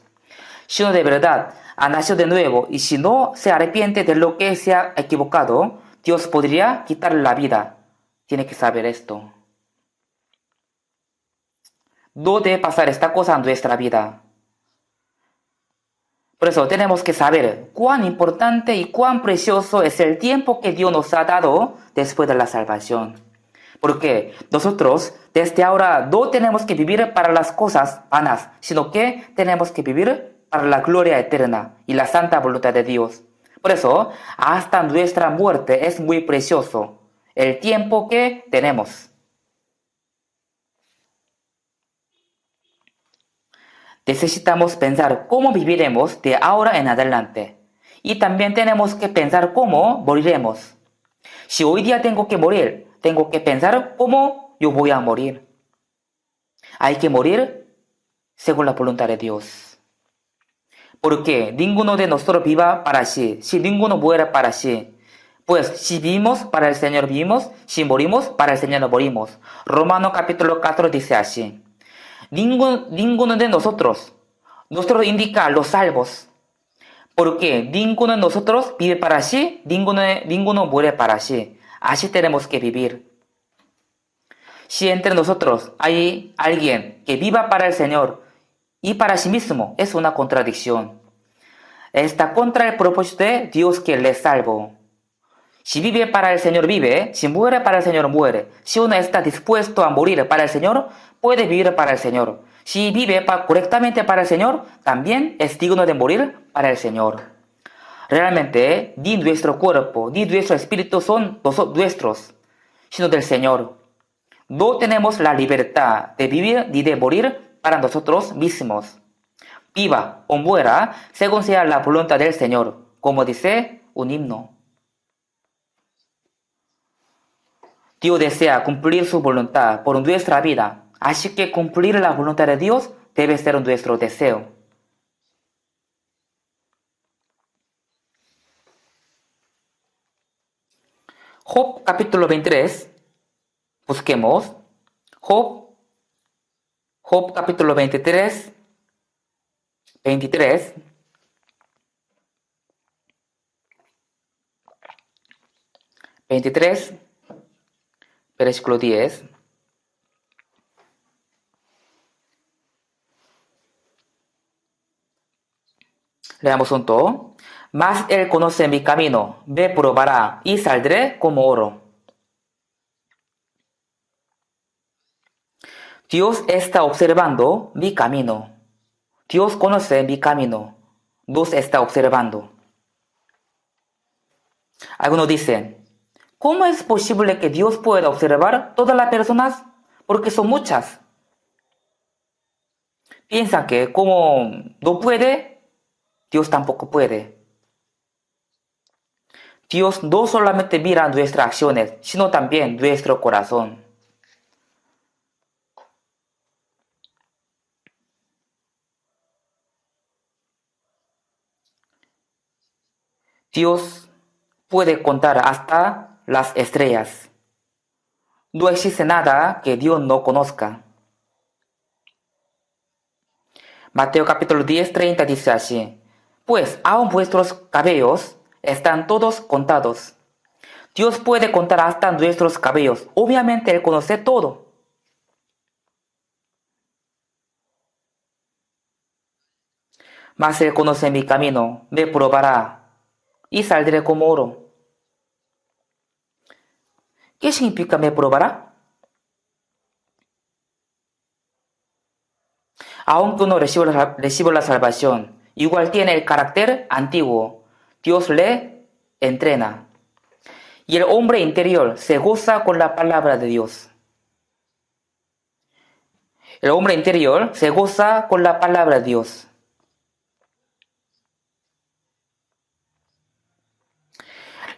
Si uno de verdad ha nacido de nuevo y si no se arrepiente de lo que se ha equivocado, Dios podría quitarle la vida. Tiene que saber esto. No debe pasar esta cosa en nuestra vida. Por eso tenemos que saber cuán importante y cuán precioso es el tiempo que Dios nos ha dado después de la salvación. Porque nosotros desde ahora no tenemos que vivir para las cosas vanas, sino que tenemos que vivir para la gloria eterna y la santa voluntad de Dios. Por eso, hasta nuestra muerte es muy precioso el tiempo que tenemos. Necesitamos pensar cómo viviremos de ahora en adelante. Y también tenemos que pensar cómo moriremos. Si hoy día tengo que morir, tengo que pensar cómo yo voy a morir. Hay que morir según la voluntad de Dios. Porque ninguno de nosotros viva para sí, si ninguno muera para sí. Pues si vivimos, para el Señor vivimos, si morimos, para el Señor morimos. Romanos capítulo 4 dice así. Ninguno de nosotros indica a los salvos. Porque ninguno de nosotros vive para sí, ninguno muere para sí. Así tenemos que vivir. Si entre nosotros hay alguien que viva para el Señor y para sí mismo, es una contradicción. Está contra el propósito de Dios que le salvó. Si vive para el Señor vive, si muere para el Señor muere. Si uno está dispuesto a morir para el Señor, puede vivir para el Señor. Si vive correctamente para el Señor, también es digno de morir para el Señor. Realmente, ni nuestro cuerpo, ni nuestro espíritu son nuestros, sino del Señor. No tenemos la libertad de vivir ni de morir para nosotros mismos. Viva o muera según sea la voluntad del Señor, como dice un himno. Dios desea cumplir su voluntad por nuestra vida, así que cumplir la voluntad de Dios debe ser nuestro deseo. Job capítulo 23, busquemos. Job capítulo 23, 23, versículo 10. Leamos junto. Mas él conoce mi camino, me probará y saldré como oro. Dios está observando mi camino. Dios conoce mi camino. Dios está observando. Algunos dicen, ¿cómo es posible que Dios pueda observar todas las personas? Porque son muchas. Piensan que como no puede, Dios tampoco puede. Dios no solamente mira nuestras acciones, sino también nuestro corazón. Dios puede contar hasta las estrellas. No existe nada que Dios no conozca. Mateo capítulo 10, 30 dice así. Pues aún vuestros cabellos están todos contados. Dios puede contar hasta nuestros cabellos. Obviamente Él conoce todo. Mas Él conoce mi camino, me probará y saldré como oro. ¿Qué significa me probará? Aunque uno reciba la salvación, igual tiene el carácter antiguo. Dios le entrena. Y el hombre interior se goza con la palabra de Dios. El hombre interior se goza con la palabra de Dios.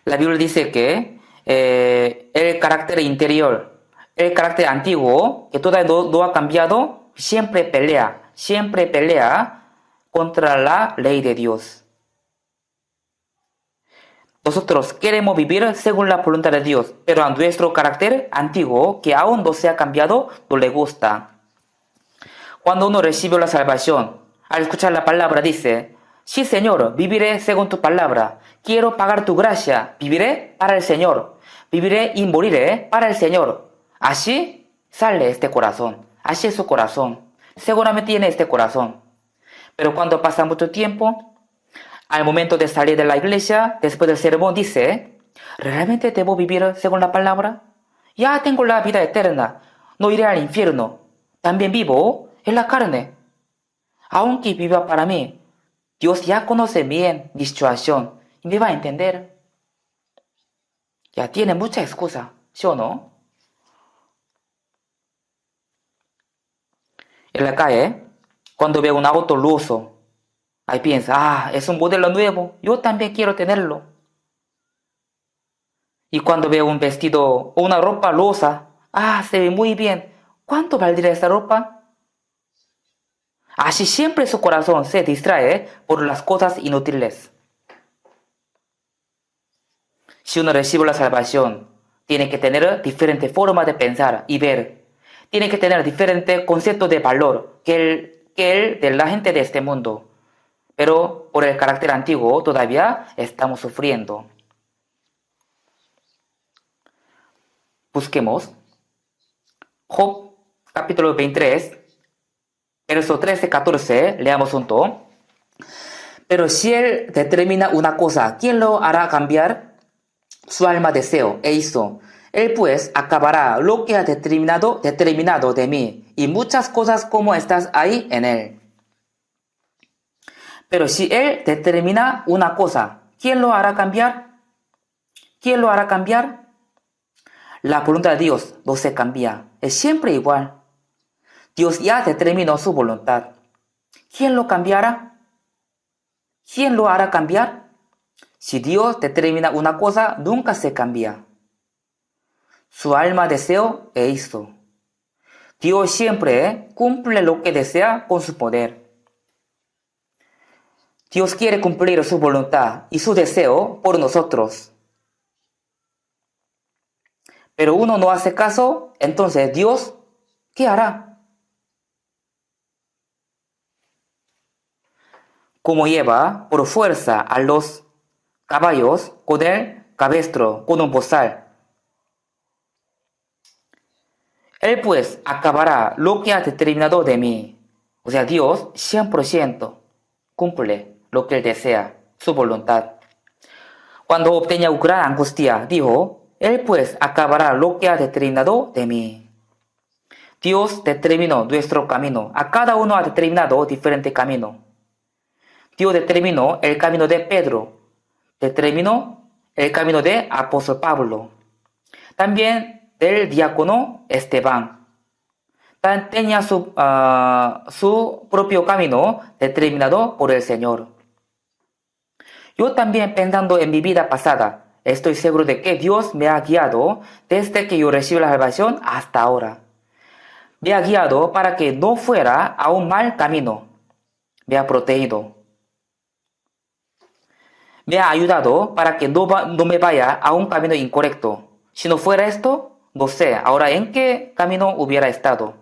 La Biblia dice que el carácter interior, el carácter antiguo, que todavía no ha cambiado, siempre pelea contra la ley de Dios. Nosotros queremos vivir según la voluntad de Dios, pero a nuestro carácter antiguo, que aún no se ha cambiado, no le gusta. Cuando uno recibe la salvación, al escuchar la palabra dice, sí Señor, viviré según tu palabra, quiero pagar tu gracia, viviré para el Señor, viviré y moriré para el Señor. Así sale este corazón, así es su corazón, seguramente tiene este corazón. Pero cuando pasa mucho tiempo, al momento de salir de la iglesia, después del sermón, dice, ¿realmente debo vivir según la palabra? Ya tengo la vida eterna, no iré al infierno, también vivo en la carne. Aunque viva para mí, Dios ya conoce bien mi situación y me va a entender. Ya tiene mucha excusa, ¿sí o no? En la calle, cuando veo un auto lujoso, ahí piensa, es un modelo nuevo, yo también quiero tenerlo. Y cuando veo un vestido o una ropa rosa, se ve muy bien, ¿cuánto valdría esta ropa? Así siempre su corazón se distrae por las cosas inútiles. Si uno recibe la salvación, tiene que tener diferente forma de pensar y ver. Tiene que tener diferente concepto de valor que el de la gente de este mundo. Pero por el carácter antiguo todavía estamos sufriendo. Busquemos Job capítulo 23, verso 13-14, leamos junto. Pero si él determina una cosa, ¿quién lo hará cambiar? Su alma deseo e hizo. Él pues acabará lo que ha determinado de mí, y muchas cosas como estas hay en él. Pero si él determina una cosa, ¿quién lo hará cambiar? ¿Quién lo hará cambiar? La voluntad de Dios no se cambia, es siempre igual. Dios ya determinó su voluntad. ¿Quién lo cambiará? ¿Quién lo hará cambiar? Si Dios determina una cosa, nunca se cambia. Su alma deseó e hizo. Dios siempre cumple lo que desea con su poder. Dios quiere cumplir su voluntad y su deseo por nosotros. Pero uno no hace caso, entonces Dios, ¿qué hará? Como lleva por fuerza a los caballos con el cabestro, con un bozal. Él pues acabará lo que ha determinado de mí. O sea, Dios 100% cumple lo que él desea, su voluntad. Cuando obtenía gran angustia, dijo, él pues acabará lo que ha determinado de mí. Dios determinó nuestro camino. A cada uno ha determinado diferente camino. Dios determinó el camino de Pedro. Determinó el camino de apóstol Pablo. También del diácono Esteban. Tenía su propio camino determinado por el Señor. Yo también, pensando en mi vida pasada, estoy seguro de que Dios me ha guiado desde que yo recibí la salvación hasta ahora. Me ha guiado para que no fuera a un mal camino. Me ha protegido. Me ha ayudado para que no me vaya a un camino incorrecto. Si no fuera esto, no sé ahora en qué camino hubiera estado.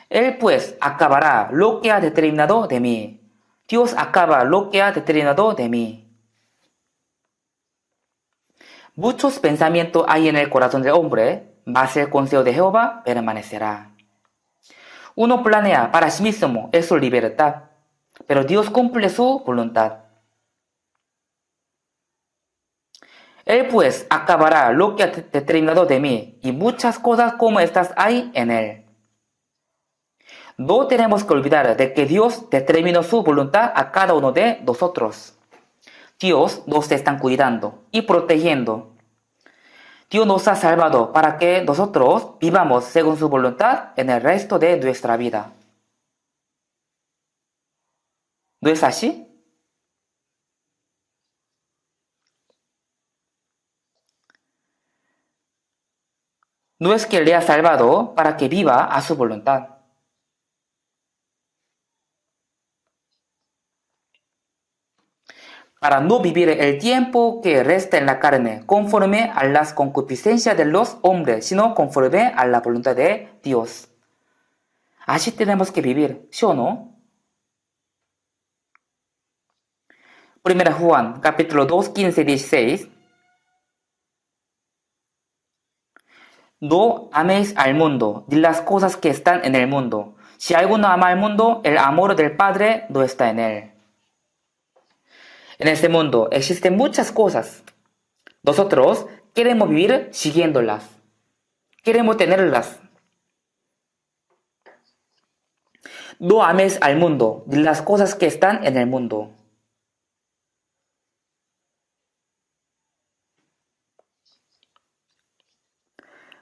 Él pues acabará lo que ha determinado de mí. Dios acaba lo que ha determinado de mí. Muchos pensamientos hay en el corazón del hombre, mas el consejo de Jehová permanecerá. Uno planea para sí mismo es su libertad, pero Dios cumple su voluntad. Él pues acabará lo que ha determinado de mí, y muchas cosas como estas hay en él. No tenemos que olvidar de que Dios determinó su voluntad a cada uno de nosotros. Dios nos está cuidando y protegiendo. Dios nos ha salvado para que nosotros vivamos según su voluntad en el resto de nuestra vida. ¿No es así? No es que le ha salvado para que viva a su voluntad. para no vivir el tiempo que resta en la carne, conforme a las concupiscencias de los hombres, sino conforme a la voluntad de Dios. Así tenemos que vivir, ¿sí o no? Primera Juan, capítulo 2, 15, 16. No améis al mundo, ni las cosas que están en el mundo. Si alguno ama al mundo, el amor del Padre no está en él. En este mundo existen muchas cosas. Nosotros queremos vivir siguiéndolas. Queremos tenerlas. No améis al mundo, ni las cosas que están en el mundo.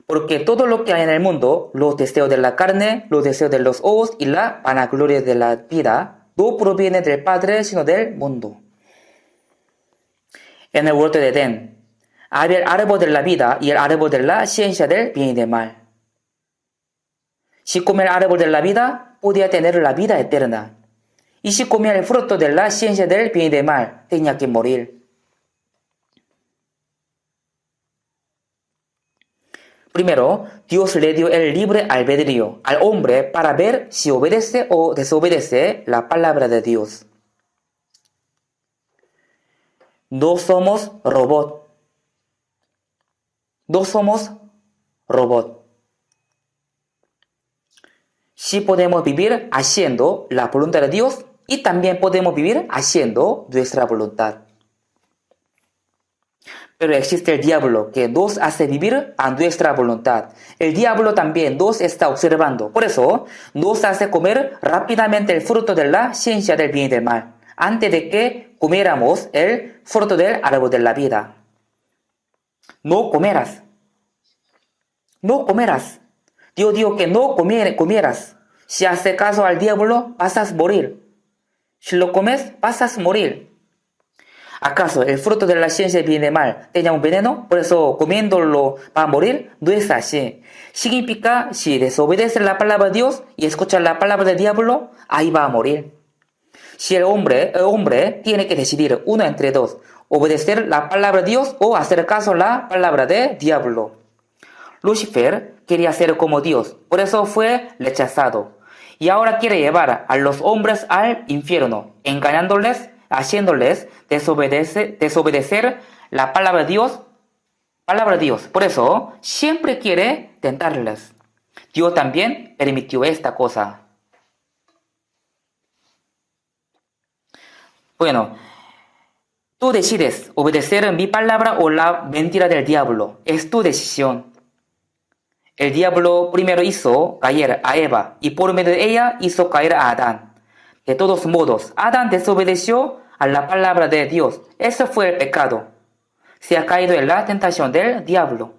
Porque todo lo que hay en el mundo, los deseos de la carne, los deseos de los ojos y la vanagloria de la vida, no proviene del Padre, sino del mundo. En el huerto de Edén, había el árbol de la vida y el árbol de la ciencia del bien y del mal. Si comía el árbol de la vida, podía tener la vida eterna. Y si comía el fruto de la ciencia del bien y del mal, tenía que morir. Primero, Dios le dio el libre albedrío al hombre para ver si obedece o desobedece la palabra de Dios. No somos robot. No somos robot. Sí podemos vivir haciendo la voluntad de Dios y también podemos vivir haciendo nuestra voluntad. Pero existe el diablo que nos hace vivir a nuestra voluntad. El diablo también nos está observando. Por eso nos hace comer rápidamente el fruto de la ciencia del bien y del mal, antes de que comiéramos el fruto del árbol de la vida. No comerás. No comerás. Dios dijo que no comieras. Si haces caso al diablo, vas a morir. Si lo comes, vas a morir. ¿Acaso el fruto de la ciencia del bien y del mal tenía un veneno? Por eso comiéndolo va a morir. No es así. Significa, si desobedece la palabra de Dios y escucha la palabra del diablo, ahí va a morir. Si el hombre tiene que decidir uno entre dos, obedecer la palabra de Dios o hacer caso a la palabra del diablo. Lucifer quería ser como Dios, por eso fue rechazado. Y ahora quiere llevar a los hombres al infierno, engañándoles, haciéndoles desobedecer la palabra de Dios. Por eso siempre quiere tentarles. Dios también permitió esta cosa. Bueno, tú decides obedecer mi palabra o la mentira del diablo. Es tu decisión. El diablo primero hizo caer a Eva y por medio de ella hizo caer a Adán. De todos modos, Adán desobedeció a la palabra de Dios. Ese fue el pecado. Se ha caído en la tentación del diablo.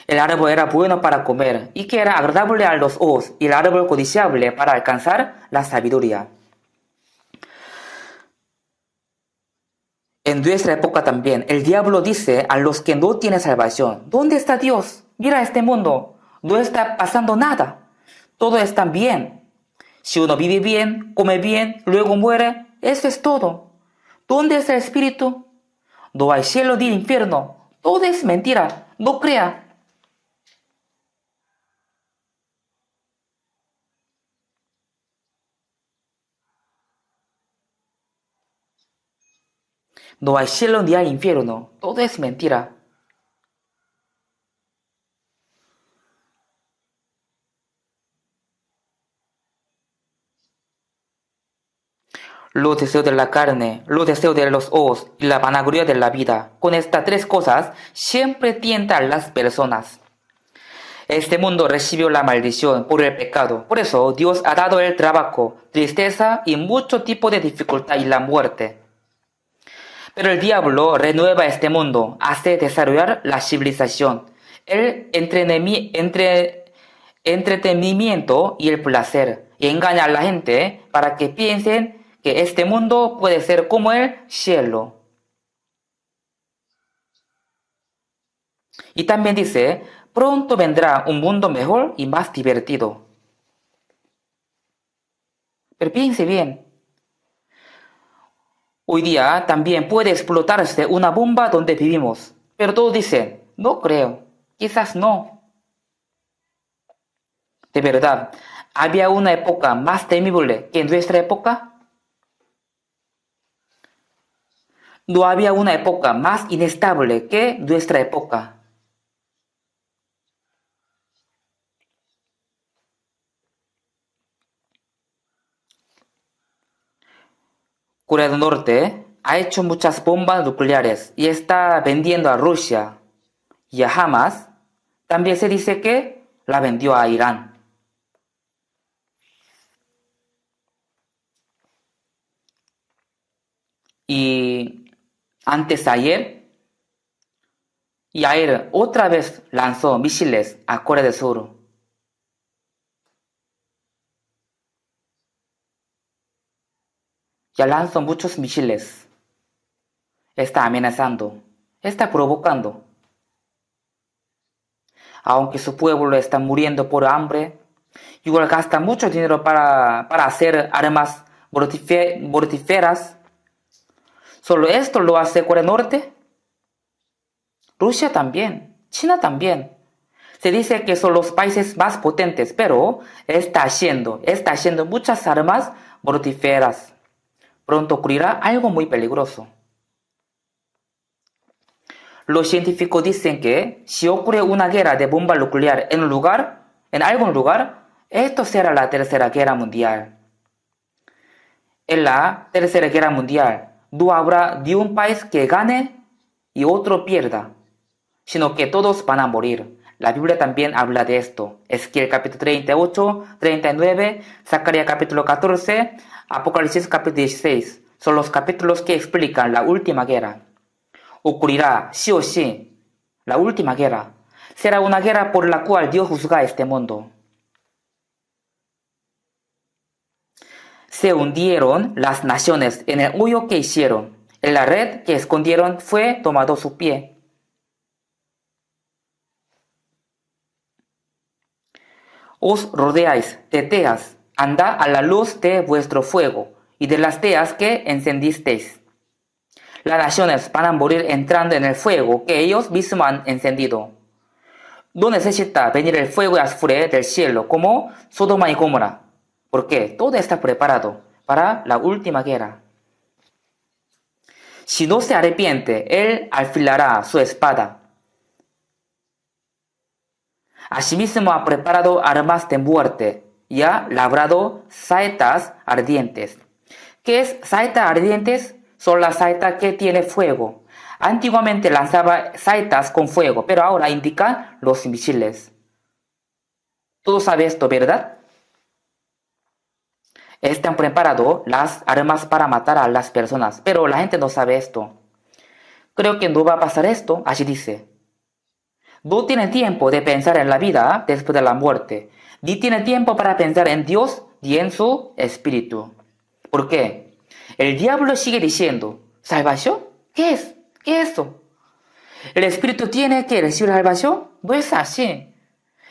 El árbol era bueno para comer y que era agradable a los ojos, y el árbol codiciable para alcanzar la sabiduría. En nuestra época también, el diablo dice a los que no tienen salvación: ¿dónde está Dios? Mira este mundo, no está pasando nada. Todo está bien. Si uno vive bien, come bien, luego muere, eso es todo. ¿Dónde está el espíritu? No hay cielo ni infierno. Todo es mentira. No crea. No hay cielo ni hay infierno. Todo es mentira. Los deseos de la carne, los deseos de los ojos y la vanagloria de la vida. Con estas tres cosas siempre tientan las personas. Este mundo recibió la maldición por el pecado. Por eso Dios ha dado el trabajo, tristeza y mucho tipo de dificultad y la muerte. Pero el diablo renueva este mundo, hace desarrollar la civilización, el entretenimiento y el placer, y engaña a la gente para que piensen que este mundo puede ser como el cielo. Y también dice: pronto vendrá un mundo mejor y más divertido. Pero piense bien. Hoy día también puede explotarse una bomba donde vivimos. Pero todos dicen, no creo, quizás no. De verdad, ¿había una época más temible que nuestra época? No había una época más inestable que nuestra época. Corea del Norte ha hecho muchas bombas nucleares y está vendiendo a Rusia y a Hamas. También se dice que la vendió a Irán. Y antes de ayer, otra vez lanzó misiles a Corea del Sur. Ya lanzó muchos misiles. Está amenazando. Está provocando. Aunque su pueblo está muriendo por hambre, igual gasta mucho dinero para hacer armas mortíferas. ¿Solo esto lo hace Corea del Norte? Rusia también, China también. Se dice que son los países más potentes, pero está haciendo muchas armas mortíferas. Pronto ocurrirá algo muy peligroso. Los científicos dicen que si ocurre una guerra de bomba nuclear en algún lugar, esto será la Tercera Guerra Mundial. En la Tercera Guerra Mundial no habrá ni un país que gane y otro pierda, sino que todos van a morir. La Biblia también habla de esto. Ezequiel capítulo 38, 39, Zacarías capítulo 14, Apocalipsis capítulo 16. Son los capítulos que explican la última guerra. Ocurrirá sí o sí la última guerra. Será una guerra por la cual Dios juzga este mundo. Se hundieron las naciones en el hoyo que hicieron. En la red que escondieron fue tomado su pie. Os rodeáis de teas, andad a la luz de vuestro fuego y de las teas que encendisteis. Las naciones van a morir entrando en el fuego que ellos mismos han encendido. No necesita venir el fuego y azufre del cielo como Sodoma y Gomorra, porque todo está preparado para la última guerra. Si no se arrepiente, él afilará su espada. Asimismo ha preparado armas de muerte y ha labrado saetas ardientes. ¿Qué es saetas ardientes? Son las saetas que tienen fuego. Antiguamente lanzaba saetas con fuego, pero ahora indican los misiles. Todos saben esto, ¿verdad? Están preparados las armas para matar a las personas, pero la gente no sabe esto. Creo que no va a pasar esto, así dice. No tiene tiempo de pensar en la vida después de la muerte, ni tiene tiempo para pensar en Dios ni en su espíritu. ¿Por qué? El diablo sigue diciendo, ¿salvación? ¿Qué es? ¿Qué es esto? ¿El espíritu tiene que recibir salvación? No es así.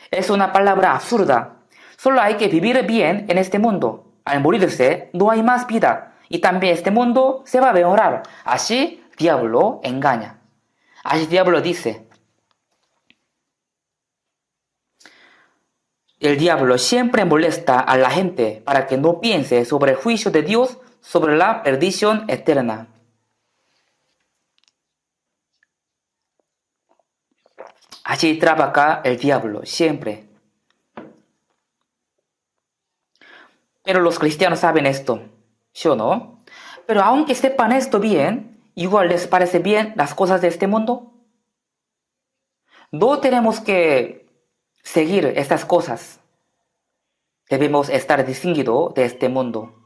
Es una palabra absurda. Solo hay que vivir bien en este mundo. Al morirse, no hay más vida. Y también este mundo se va a mejorar. Así, diablo engaña. Así diablo dice. El diablo siempre molesta a la gente para que no piense sobre el juicio de Dios, sobre la perdición eterna. Así trabaja el diablo siempre. Pero los cristianos saben esto, ¿sí o no? Pero aunque sepan esto bien, igual les parece bien las cosas de este mundo. No tenemos que seguir estas cosas. Debemos estar distinguidos de este mundo.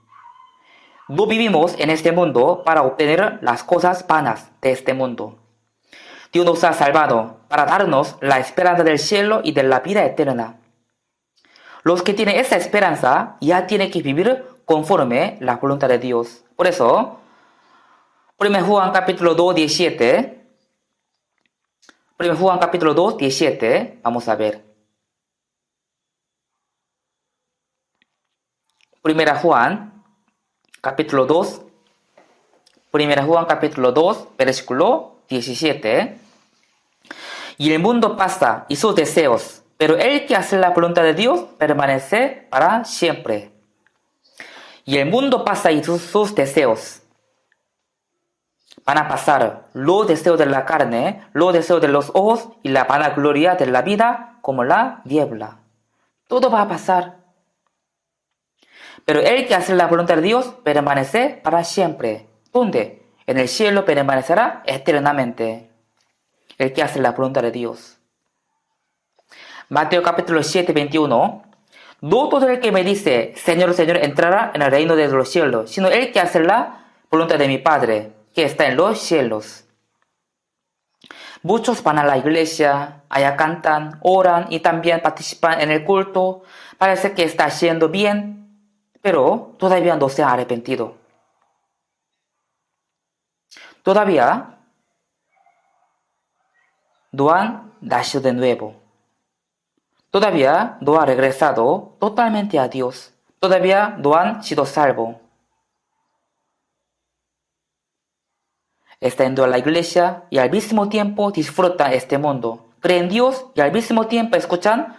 No vivimos en este mundo para obtener las cosas vanas de este mundo. Dios nos ha salvado para darnos la esperanza del cielo y de la vida eterna. Los que tienen esa esperanza ya tienen que vivir conforme la voluntad de Dios. Por eso, 1 Juan capítulo 2, 17. 1 Juan capítulo 2, 17. Vamos a ver. 1 Juan capítulo 2, Primera Juan capítulo 2, versículo 17. Y el mundo pasa y sus deseos, pero el que hace la voluntad de Dios permanece para siempre. Y el mundo pasa y sus deseos. Van a pasar los deseos de la carne, los deseos de los ojos y la vanagloria de la vida como la niebla. Todo va a pasar. Pero el que hace la voluntad de Dios permanece para siempre. ¿Dónde? En el cielo permanecerá eternamente. El que hace la voluntad de Dios. Mateo capítulo 7, 21. No todo el que me dice, Señor, Señor, entrará en el reino de los cielos, sino el que hace la voluntad de mi Padre, que está en los cielos. Muchos van a la iglesia, allá cantan, oran y también participan en el culto. Parece que está haciendo bien, pero todavía no se ha arrepentido. Todavía no han nacido de nuevo. Todavía no han regresado totalmente a Dios. Todavía no han sido salvos. Están yendo a la iglesia y al mismo tiempo disfrutan este mundo. Creen en Dios y al mismo tiempo escuchan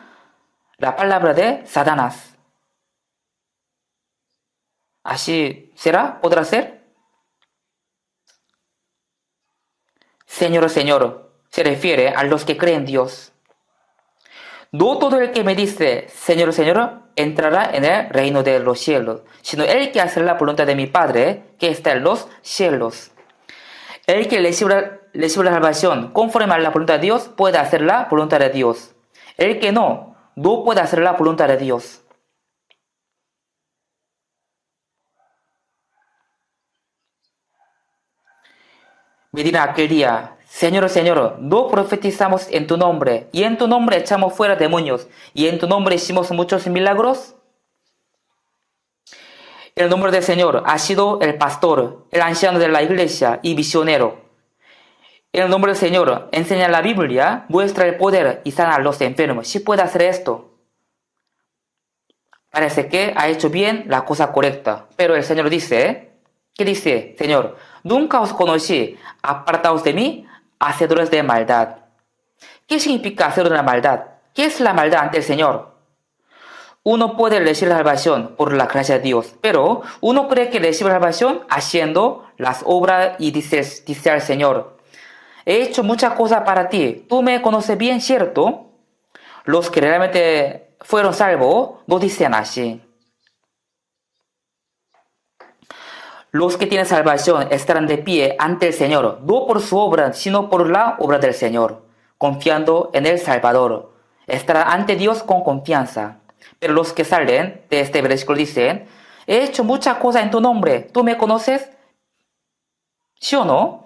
la palabra de Satanás. ¿Así será? ¿Podrá ser? Señor, Señor, se refiere a los que creen en Dios. No todo el que me dice, Señor, Señor, entrará en el reino de los cielos, sino el que hace la voluntad de mi Padre, que está en los cielos. El que recibe la salvación conforme a la voluntad de Dios puede hacer la voluntad de Dios. El que no puede hacer la voluntad de Dios. Me dirá aquel día, Señor, Señor, no profetizamos en tu nombre, y en tu nombre echamos fuera demonios, y en tu nombre hicimos muchos milagros. El nombre del Señor ha sido el pastor, el anciano de la iglesia y misionero. El nombre del Señor enseña la Biblia, muestra el poder y sana a los enfermos. Si puede hacer esto, parece que ha hecho bien la cosa correcta. Pero el Señor dice, ¿qué dice? Señor, nunca os conocí, apartaos de mí, hacedores de maldad. ¿Qué significa hacer una maldad? ¿Qué es la maldad ante el Señor? Uno puede recibir la salvación por la gracia de Dios, pero uno cree que recibe la salvación haciendo las obras y dice al Señor, he hecho muchas cosas para ti, tú me conoces bien, ¿cierto? Los que realmente fueron salvos no dicen así. Los que tienen salvación estarán de pie ante el Señor, no por su obra, sino por la obra del Señor, confiando en el Salvador. Estarán ante Dios con confianza. Pero los que salen de este versículo dicen, he hecho muchas cosas en tu nombre, ¿tú me conoces? ¿Sí o no?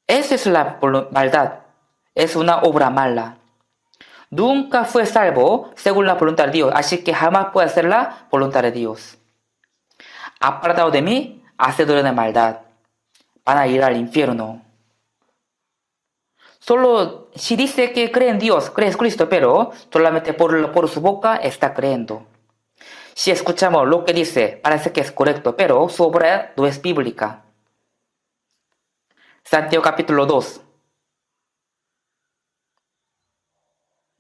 Esa es la maldad, es una obra mala. Nunca fue salvo según la voluntad de Dios, así que jamás puede hacer la voluntad de Dios. Apartado de mí, hacedores de maldad, van a ir al infierno. Solo si dice que cree en Dios, cree en Cristo, pero solamente por su boca está creyendo. Si escuchamos lo que dice, parece que es correcto, pero su obra no es bíblica. Santiago capítulo 2.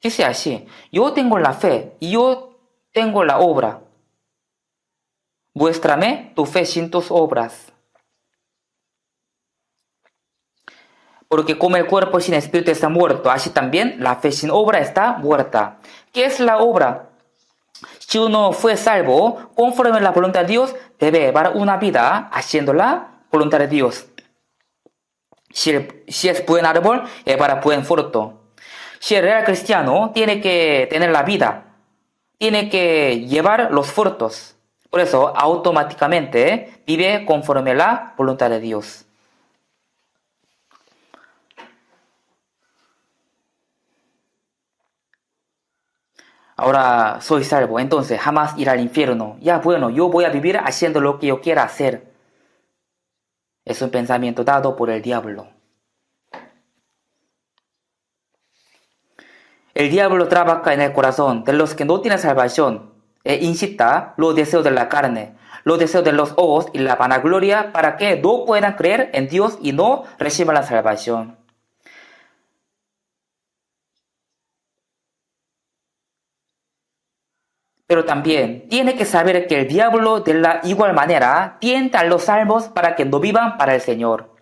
Dice así, yo tengo la fe y yo tengo la obra. Muéstrame tu fe sin tus obras. Porque como el cuerpo sin espíritu está muerto, así también la fe sin obra está muerta. ¿Qué es la obra? Si uno fue salvo, conforme a la voluntad de Dios, debe llevar una vida haciendo la voluntad de Dios. Si es buen árbol, llevará buen fruto. Si es real cristiano, tiene que tener la vida, tiene que llevar los frutos. Por eso, automáticamente vive conforme a la voluntad de Dios. Ahora soy salvo, entonces jamás iré al infierno. Ya bueno, yo voy a vivir haciendo lo que yo quiera hacer. Es un pensamiento dado por el diablo. El diablo trabaja en el corazón de los que no tienen salvación e incita los deseos de la carne, los deseos de los ojos y la vanagloria para que no puedan creer en Dios y no reciban la salvación. Pero también tiene que saber que el diablo de la igual manera tienta a los salvos para que no vivan para el Señor.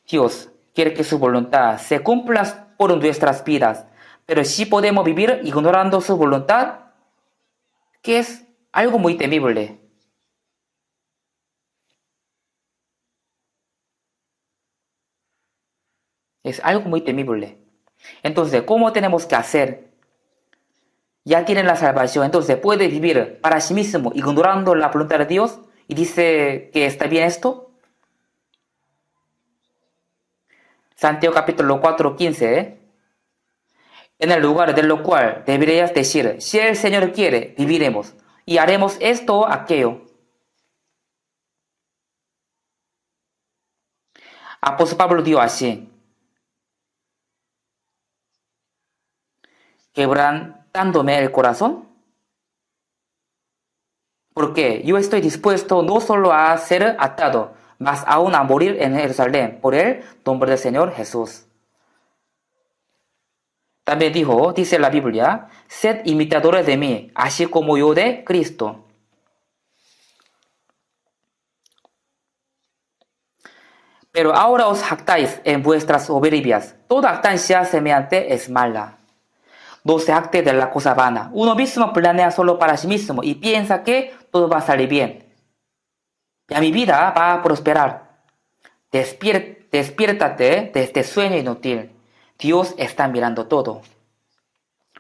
Dios quiere que su voluntad se cumpla por nuestras vidas, pero si podemos vivir ignorando su voluntad, que es algo muy temible. Es algo muy temible. Entonces, ¿cómo tenemos que hacer? Ya tienen la salvación, entonces puede vivir para sí mismo ignorando la voluntad de Dios y dice que está bien esto. Santiago capítulo 4, 15. En el lugar de lo cual deberías decir, si el Señor quiere, viviremos y haremos esto o aquello. Apóstol Pablo dio así: quebrantándome el corazón, porque yo estoy dispuesto no solo a ser atado, mas aún a morir en Jerusalén por el nombre del Señor Jesús. También dice la Biblia, sed imitadores de mí, así como yo de Cristo. Pero ahora os jactáis en vuestras soberbias. Toda jactancia semejante es mala. No se jacte de la cosa vana. Uno mismo planea solo para sí mismo y piensa que todo va a salir bien. Ya mi vida va a prosperar. Despiértate de este sueño inútil. Dios está mirando todo.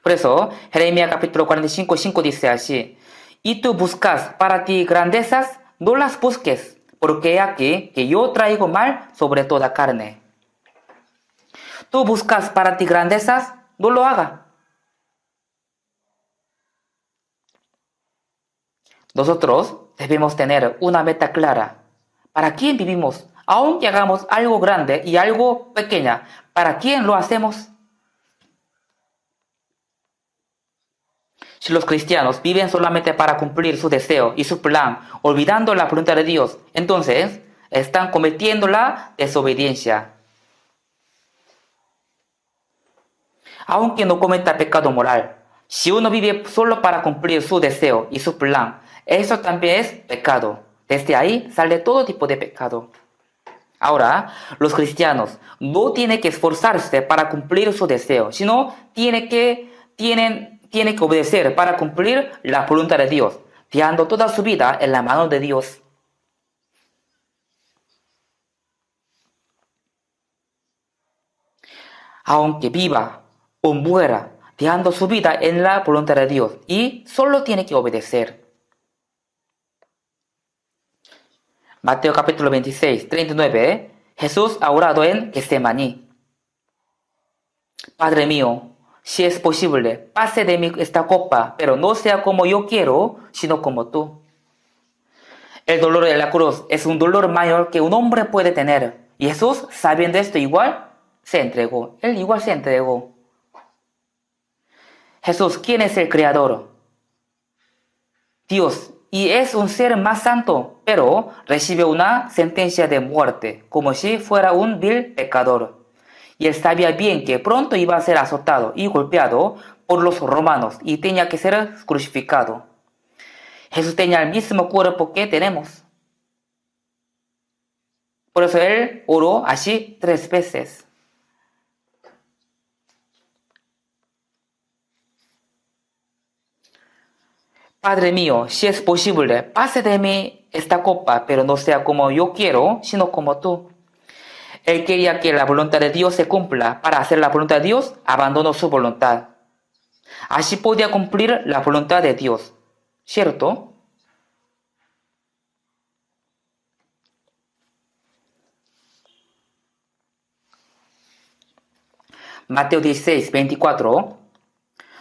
Por eso, Jeremías capítulo 45, 5 dice así: y tú buscas para ti grandezas, no las busques, porque he aquí que yo traigo mal sobre toda carne. Tú buscas para ti grandezas, no lo haga. Nosotros debemos tener una meta clara. ¿Para quién vivimos? Aunque hagamos algo grande y algo pequeña, ¿para quién lo hacemos? Si los cristianos viven solamente para cumplir su deseo y su plan, olvidando la voluntad de Dios, entonces están cometiendo la desobediencia. Aunque no cometa pecado moral, si uno vive solo para cumplir su deseo y su plan, eso también es pecado. Desde ahí sale todo tipo de pecado. Ahora, los cristianos no tienen que esforzarse para cumplir su deseo, sino tienen que obedecer para cumplir la voluntad de Dios, dejando toda su vida en la mano de Dios. Aunque viva o muera, dejando su vida en la voluntad de Dios, y solo tiene que obedecer. Mateo capítulo 26, 39. Jesús ha orado en Getsemaní. Padre mío, si es posible, pase de mí esta copa, pero no sea como yo quiero, sino como tú. El dolor de la cruz es un dolor mayor que un hombre puede tener. Y Jesús, sabiendo esto, igual se entregó. Él igual se entregó. Jesús, ¿quién es el Creador? Dios. Y es un ser más santo, pero recibe una sentencia de muerte, como si fuera un vil pecador. Y él sabía bien que pronto iba a ser azotado y golpeado por los romanos y tenía que ser crucificado. Jesús tenía el mismo cuerpo que tenemos. Por eso él oró así 3 veces. Padre mío, si es posible, pase de mí esta copa, pero no sea como yo quiero, sino como tú. Él quería que la voluntad de Dios se cumpla. Para hacer la voluntad de Dios, abandonó su voluntad. Así podía cumplir la voluntad de Dios. ¿Cierto? Mateo 16, 24.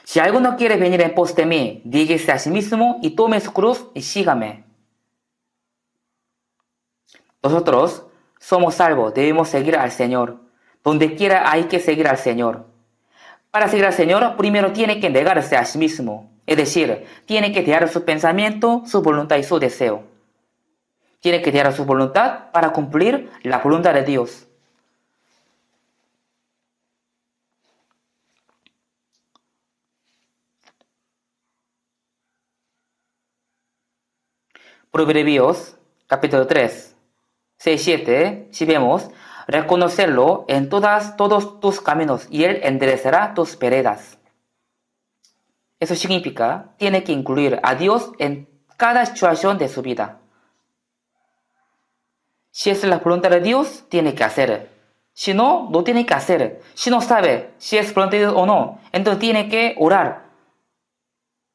Si alguno quiere venir en pos de mí, dígase a sí mismo y tome su cruz y sígame. Nosotros somos salvos, debemos seguir al Señor. Donde quiera hay que seguir al Señor. Para seguir al Señor, primero tiene que negarse a sí mismo. Es decir, tiene que dejar su pensamiento, su voluntad y su deseo. Tiene que dejar su voluntad para cumplir la voluntad de Dios. Proverbios, capítulo 3, 6, 7, si vemos, reconocerlo en todos tus caminos y Él enderezará tus veredas. Eso significa, tiene que incluir a Dios en cada situación de su vida. Si es la voluntad de Dios, tiene que hacer. Si no, no tiene que hacer. Si no sabe si es voluntad de Dios o no, entonces tiene que orar.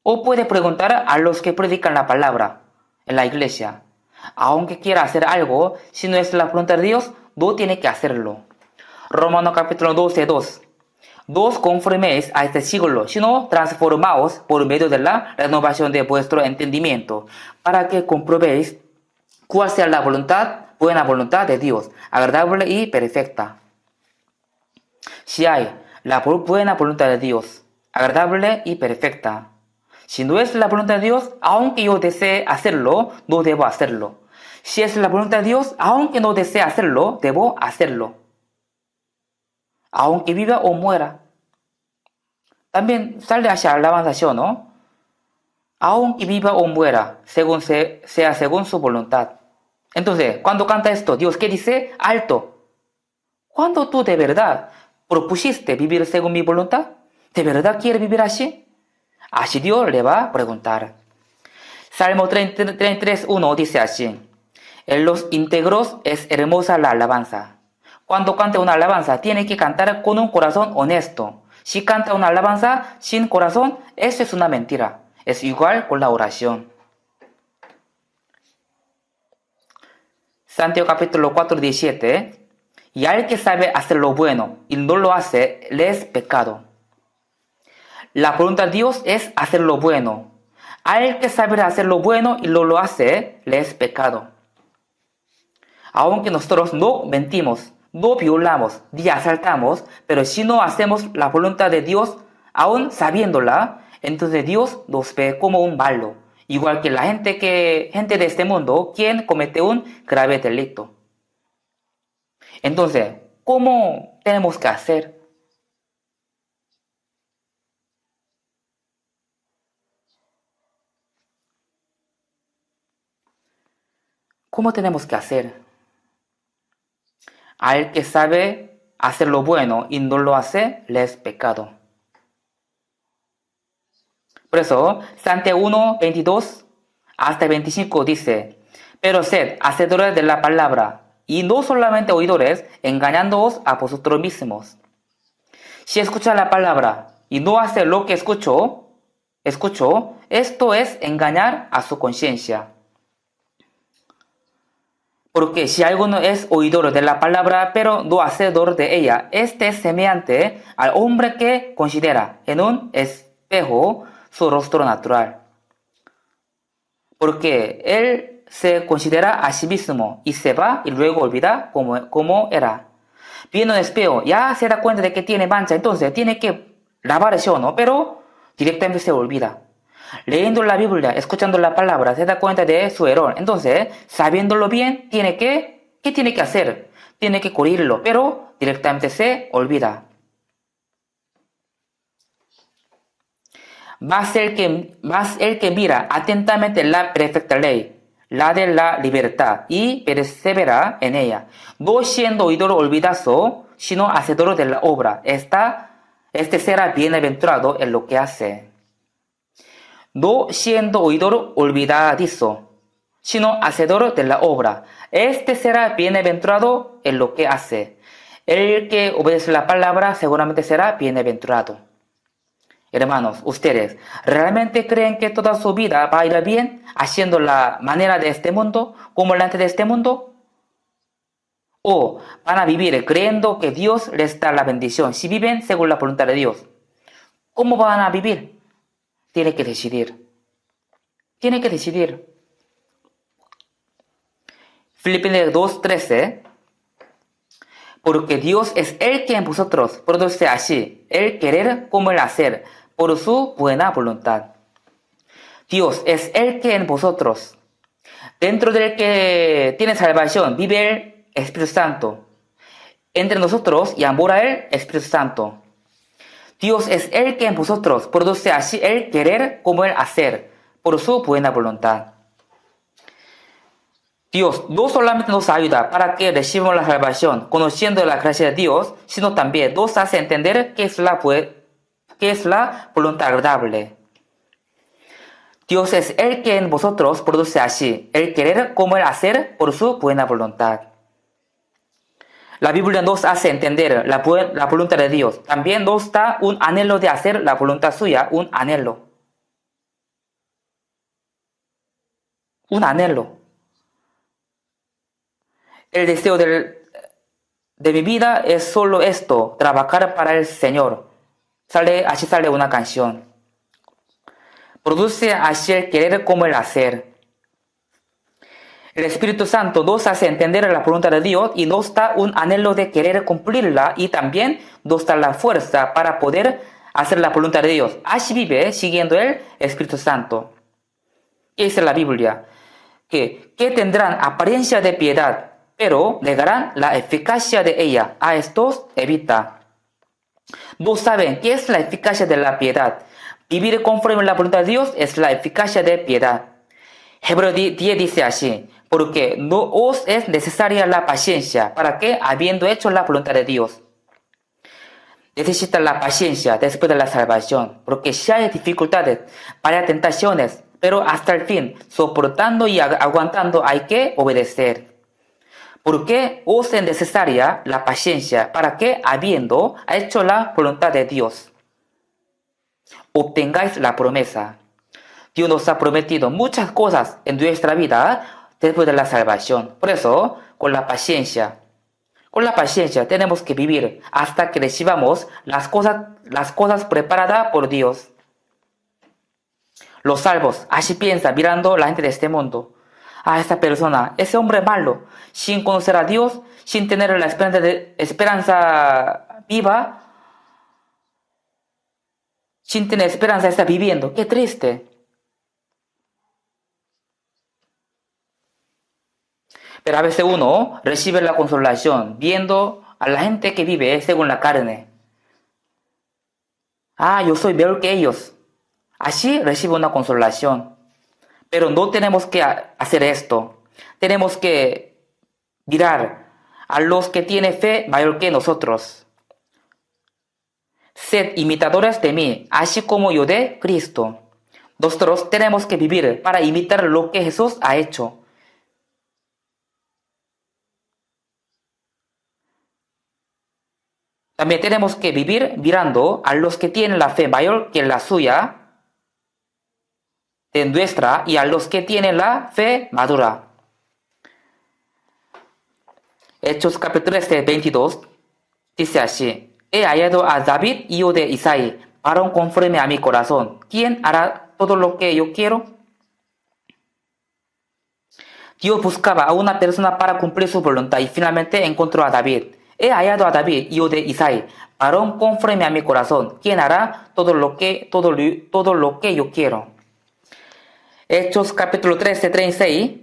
O puede preguntar a los que predican la palabra en la iglesia. Aunque quiera hacer algo, si no es la voluntad de Dios, no tiene que hacerlo. Romanos capítulo 12, 2. No os conforméis a este siglo, sino transformaos por medio de la renovación de vuestro entendimiento, para que comprobéis cuál sea la buena voluntad de Dios, agradable y perfecta. Si hay la buena voluntad de Dios, agradable y perfecta. Si no es la voluntad de Dios, aunque yo desee hacerlo, no debo hacerlo. Si es la voluntad de Dios, aunque no desee hacerlo, debo hacerlo. Aunque viva o muera. También sale hacia alabanza, ¿no? Aunque viva o muera, sea según su voluntad. Entonces, cuando canta esto, Dios, ¿qué dice? Alto. Cuando tú de verdad propusiste vivir según mi voluntad, ¿de verdad quieres vivir así? Así Dios le va a preguntar. Salmo 33, 1 dice así. En los íntegros es hermosa la alabanza. Cuando canta una alabanza, tiene que cantar con un corazón honesto. Si canta una alabanza sin corazón, eso es una mentira. Es igual con la oración. Santiago capítulo 4, 17. Y al que sabe hacer lo bueno y no lo hace, le es pecado. La voluntad de Dios es hacer lo bueno. Al que sabe hacer lo bueno y no lo hace, le es pecado. Aunque nosotros no mentimos, no violamos, ni asaltamos, pero si no hacemos la voluntad de Dios, aún sabiéndola, entonces Dios nos ve como un malo. Igual que la gente de este mundo, quien comete un grave delito. Entonces, ¿cómo tenemos que hacer? ¿Cómo tenemos que hacer? Al que sabe hacer lo bueno y no lo hace, le es pecado. Por eso, Santiago 1, 22 hasta 25 dice, pero sed hacedores de la palabra, y no solamente oidores, engañándoos a vosotros mismos. Si escucha la palabra y no hace lo que escuchó, esto es engañar a su conciencia. Porque si alguno es oidor de la palabra, pero no hacedor de ella, este es semejante al hombre que considera en un espejo su rostro natural. Porque él se considera a sí mismo y se va y luego olvida cómo era. Viene un espejo, ya se da cuenta de que tiene mancha, entonces tiene que lavarse o no, pero directamente se olvida. Leyendo la Biblia, escuchando la palabra, se da cuenta de su error. Entonces, sabiéndolo bien, ¿qué tiene que hacer? Tiene que corregirlo, pero directamente se olvida. Más el que mira atentamente la perfecta ley, la de la libertad, y persevera en ella, no siendo oidor olvidazo, sino hacedor de la obra. Este será bienaventurado en lo que hace. No siendo oidor olvidadizo, sino hacedor de la obra. Este será bienaventurado en lo que hace. El que obedece la palabra seguramente será bienaventurado. Hermanos, ¿ustedes realmente creen que toda su vida va a ir bien haciendo la manera de este mundo, como la gente de este mundo? ¿O van a vivir creyendo que Dios les da la bendición si viven según la voluntad de Dios? ¿Cómo van a vivir? Tiene que decidir. Tiene que decidir. Filipenses 2:13. porque Dios es el que en vosotros produce así el querer como el hacer por su buena voluntad. Dios es el que en vosotros, dentro del que tiene salvación, vive el Espíritu Santo. Entre nosotros y mora el Espíritu Santo. Dios es el que en vosotros produce así el querer como el hacer por su buena voluntad. Dios no solamente nos ayuda para que recibamos la salvación conociendo la gracia de Dios, sino también nos hace entender qué es la voluntad agradable. Dios es el que en vosotros produce así el querer como el hacer por su buena voluntad. La Biblia nos hace entender la voluntad de Dios. También nos da un anhelo de hacer la voluntad suya, un anhelo. Un anhelo. El deseo de mi vida es solo esto, trabajar para el Señor. Así sale una canción. Produce así el querer como el hacer. El Espíritu Santo nos hace entender la voluntad de Dios y nos da un anhelo de querer cumplirla y también nos da la fuerza para poder hacer la voluntad de Dios. Así vive siguiendo el Espíritu Santo. ¿Qué dice la Biblia? Que tendrán apariencia de piedad, pero negarán la eficacia de ella. A estos evita. No saben qué es la eficacia de la piedad. Vivir conforme a la voluntad de Dios es la eficacia de piedad. Hebreo 10 dice así, porque no os es necesaria la paciencia para que, habiendo hecho la voluntad de Dios, necesita la paciencia después de la salvación, porque si hay dificultades, varias tentaciones, pero hasta el fin, soportando y aguantando hay que obedecer. Porque os es necesaria la paciencia para que, habiendo hecho la voluntad de Dios, obtengáis la promesa. Dios nos ha prometido muchas cosas en nuestra vida después de la salvación. Por eso, con la paciencia tenemos que vivir hasta que recibamos las cosas preparadas por Dios. Los salvos así piensan mirando la gente de este mundo. Esta persona, ese hombre malo, sin conocer a Dios, sin tener la esperanza viva, sin tener esperanza está viviendo. ¡Qué triste! Pero a veces uno recibe la consolación viendo a la gente que vive según la carne. Yo soy peor que ellos. Así recibe una consolación. Pero no tenemos que hacer esto. Tenemos que mirar a los que tienen fe mayor que nosotros. Sed imitadores de mí, así como yo de Cristo. Nosotros tenemos que vivir para imitar lo que Jesús ha hecho. También tenemos que vivir mirando a los que tienen la fe mayor que la suya, de nuestra, y a los que tienen la fe madura. Hechos capítulo 22 dice así: He hallado a David, hijo de Isaí, varón conforme a mi corazón. ¿Quién hará todo lo que yo quiero? Dios buscaba a una persona para cumplir su voluntad y finalmente encontró a David. He hallado a David, hijo de Isaí, varón conforme a mi corazón, quien hará todo lo que yo quiero. Hechos capítulo 13, 36,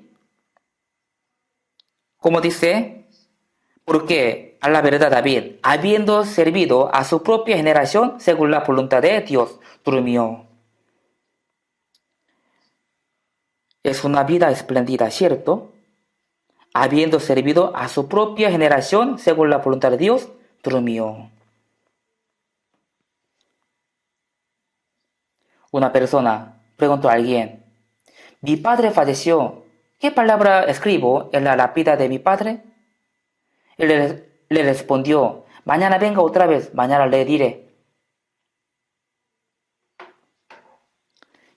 como dice, porque a la verdad David, habiendo servido a su propia generación según la voluntad de Dios, durmió. Es una vida espléndida, ¿cierto? Habiendo servido a su propia generación según la voluntad de Dios, durmió. Una persona preguntó a alguien: mi padre falleció, ¿qué palabra escribo en la lápida de mi padre? Él le respondió: mañana venga otra vez, mañana le diré.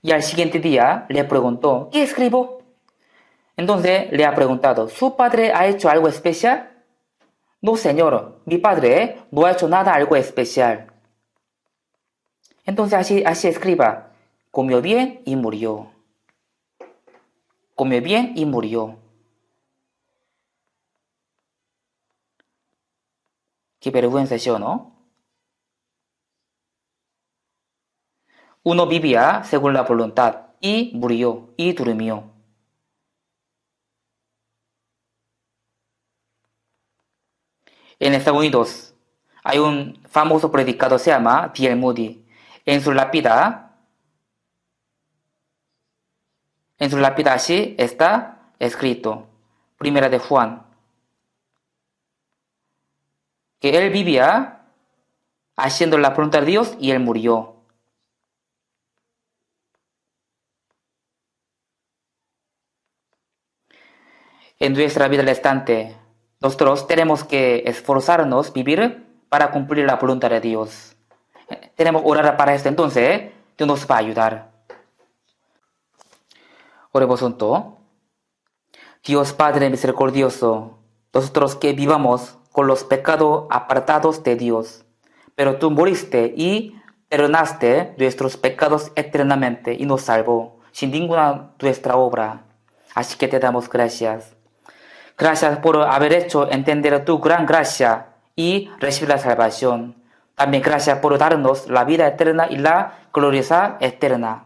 Y al siguiente día le preguntó: ¿qué escribo? Entonces le ha preguntado: ¿su padre ha hecho algo especial? No, señor, mi padre no ha hecho nada algo especial. Entonces así escriba: comió bien y murió. Comió bien y murió. Qué vergüenza, ¿sí o no? Uno vivía según la voluntad y murió y durmió. En Estados Unidos hay un famoso predicador, se llama D.L. Moody. En su lápida, así está escrito, Primera de Juan, que él vivía haciendo la voluntad de Dios y él murió. En nuestra vida restante, nosotros tenemos que esforzarnos, vivir para cumplir la voluntad de Dios. Tenemos que orar para esto, entonces Dios nos va a ayudar. Oremos juntos. Dios Padre misericordioso, nosotros que vivamos con los pecados apartados de Dios, pero tú moriste y perdonaste nuestros pecados eternamente y nos salvó sin ninguna nuestra obra. Así que te damos gracias. Gracias por haber hecho entender tu gran gracia y recibir la salvación. También gracias por darnos la vida eterna y la gloria eterna.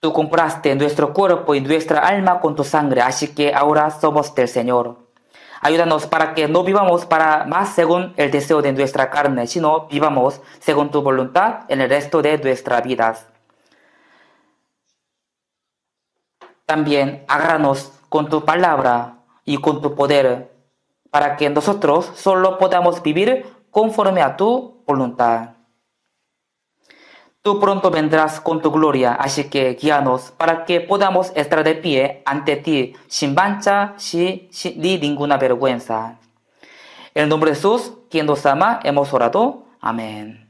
Tú compraste nuestro cuerpo y nuestra alma con tu sangre, así que ahora somos del Señor. Ayúdanos para que no vivamos para más según el deseo de nuestra carne, sino vivamos según tu voluntad en el resto de nuestras vidas. También agárranos con tu palabra y con tu poder, para que nosotros solo podamos vivir conforme a tu voluntad. Tú pronto vendrás con tu gloria, así que guíanos para que podamos estar de pie ante ti sin mancha ni ninguna vergüenza. En el nombre de Jesús, quien nos ama, hemos orado. Amén.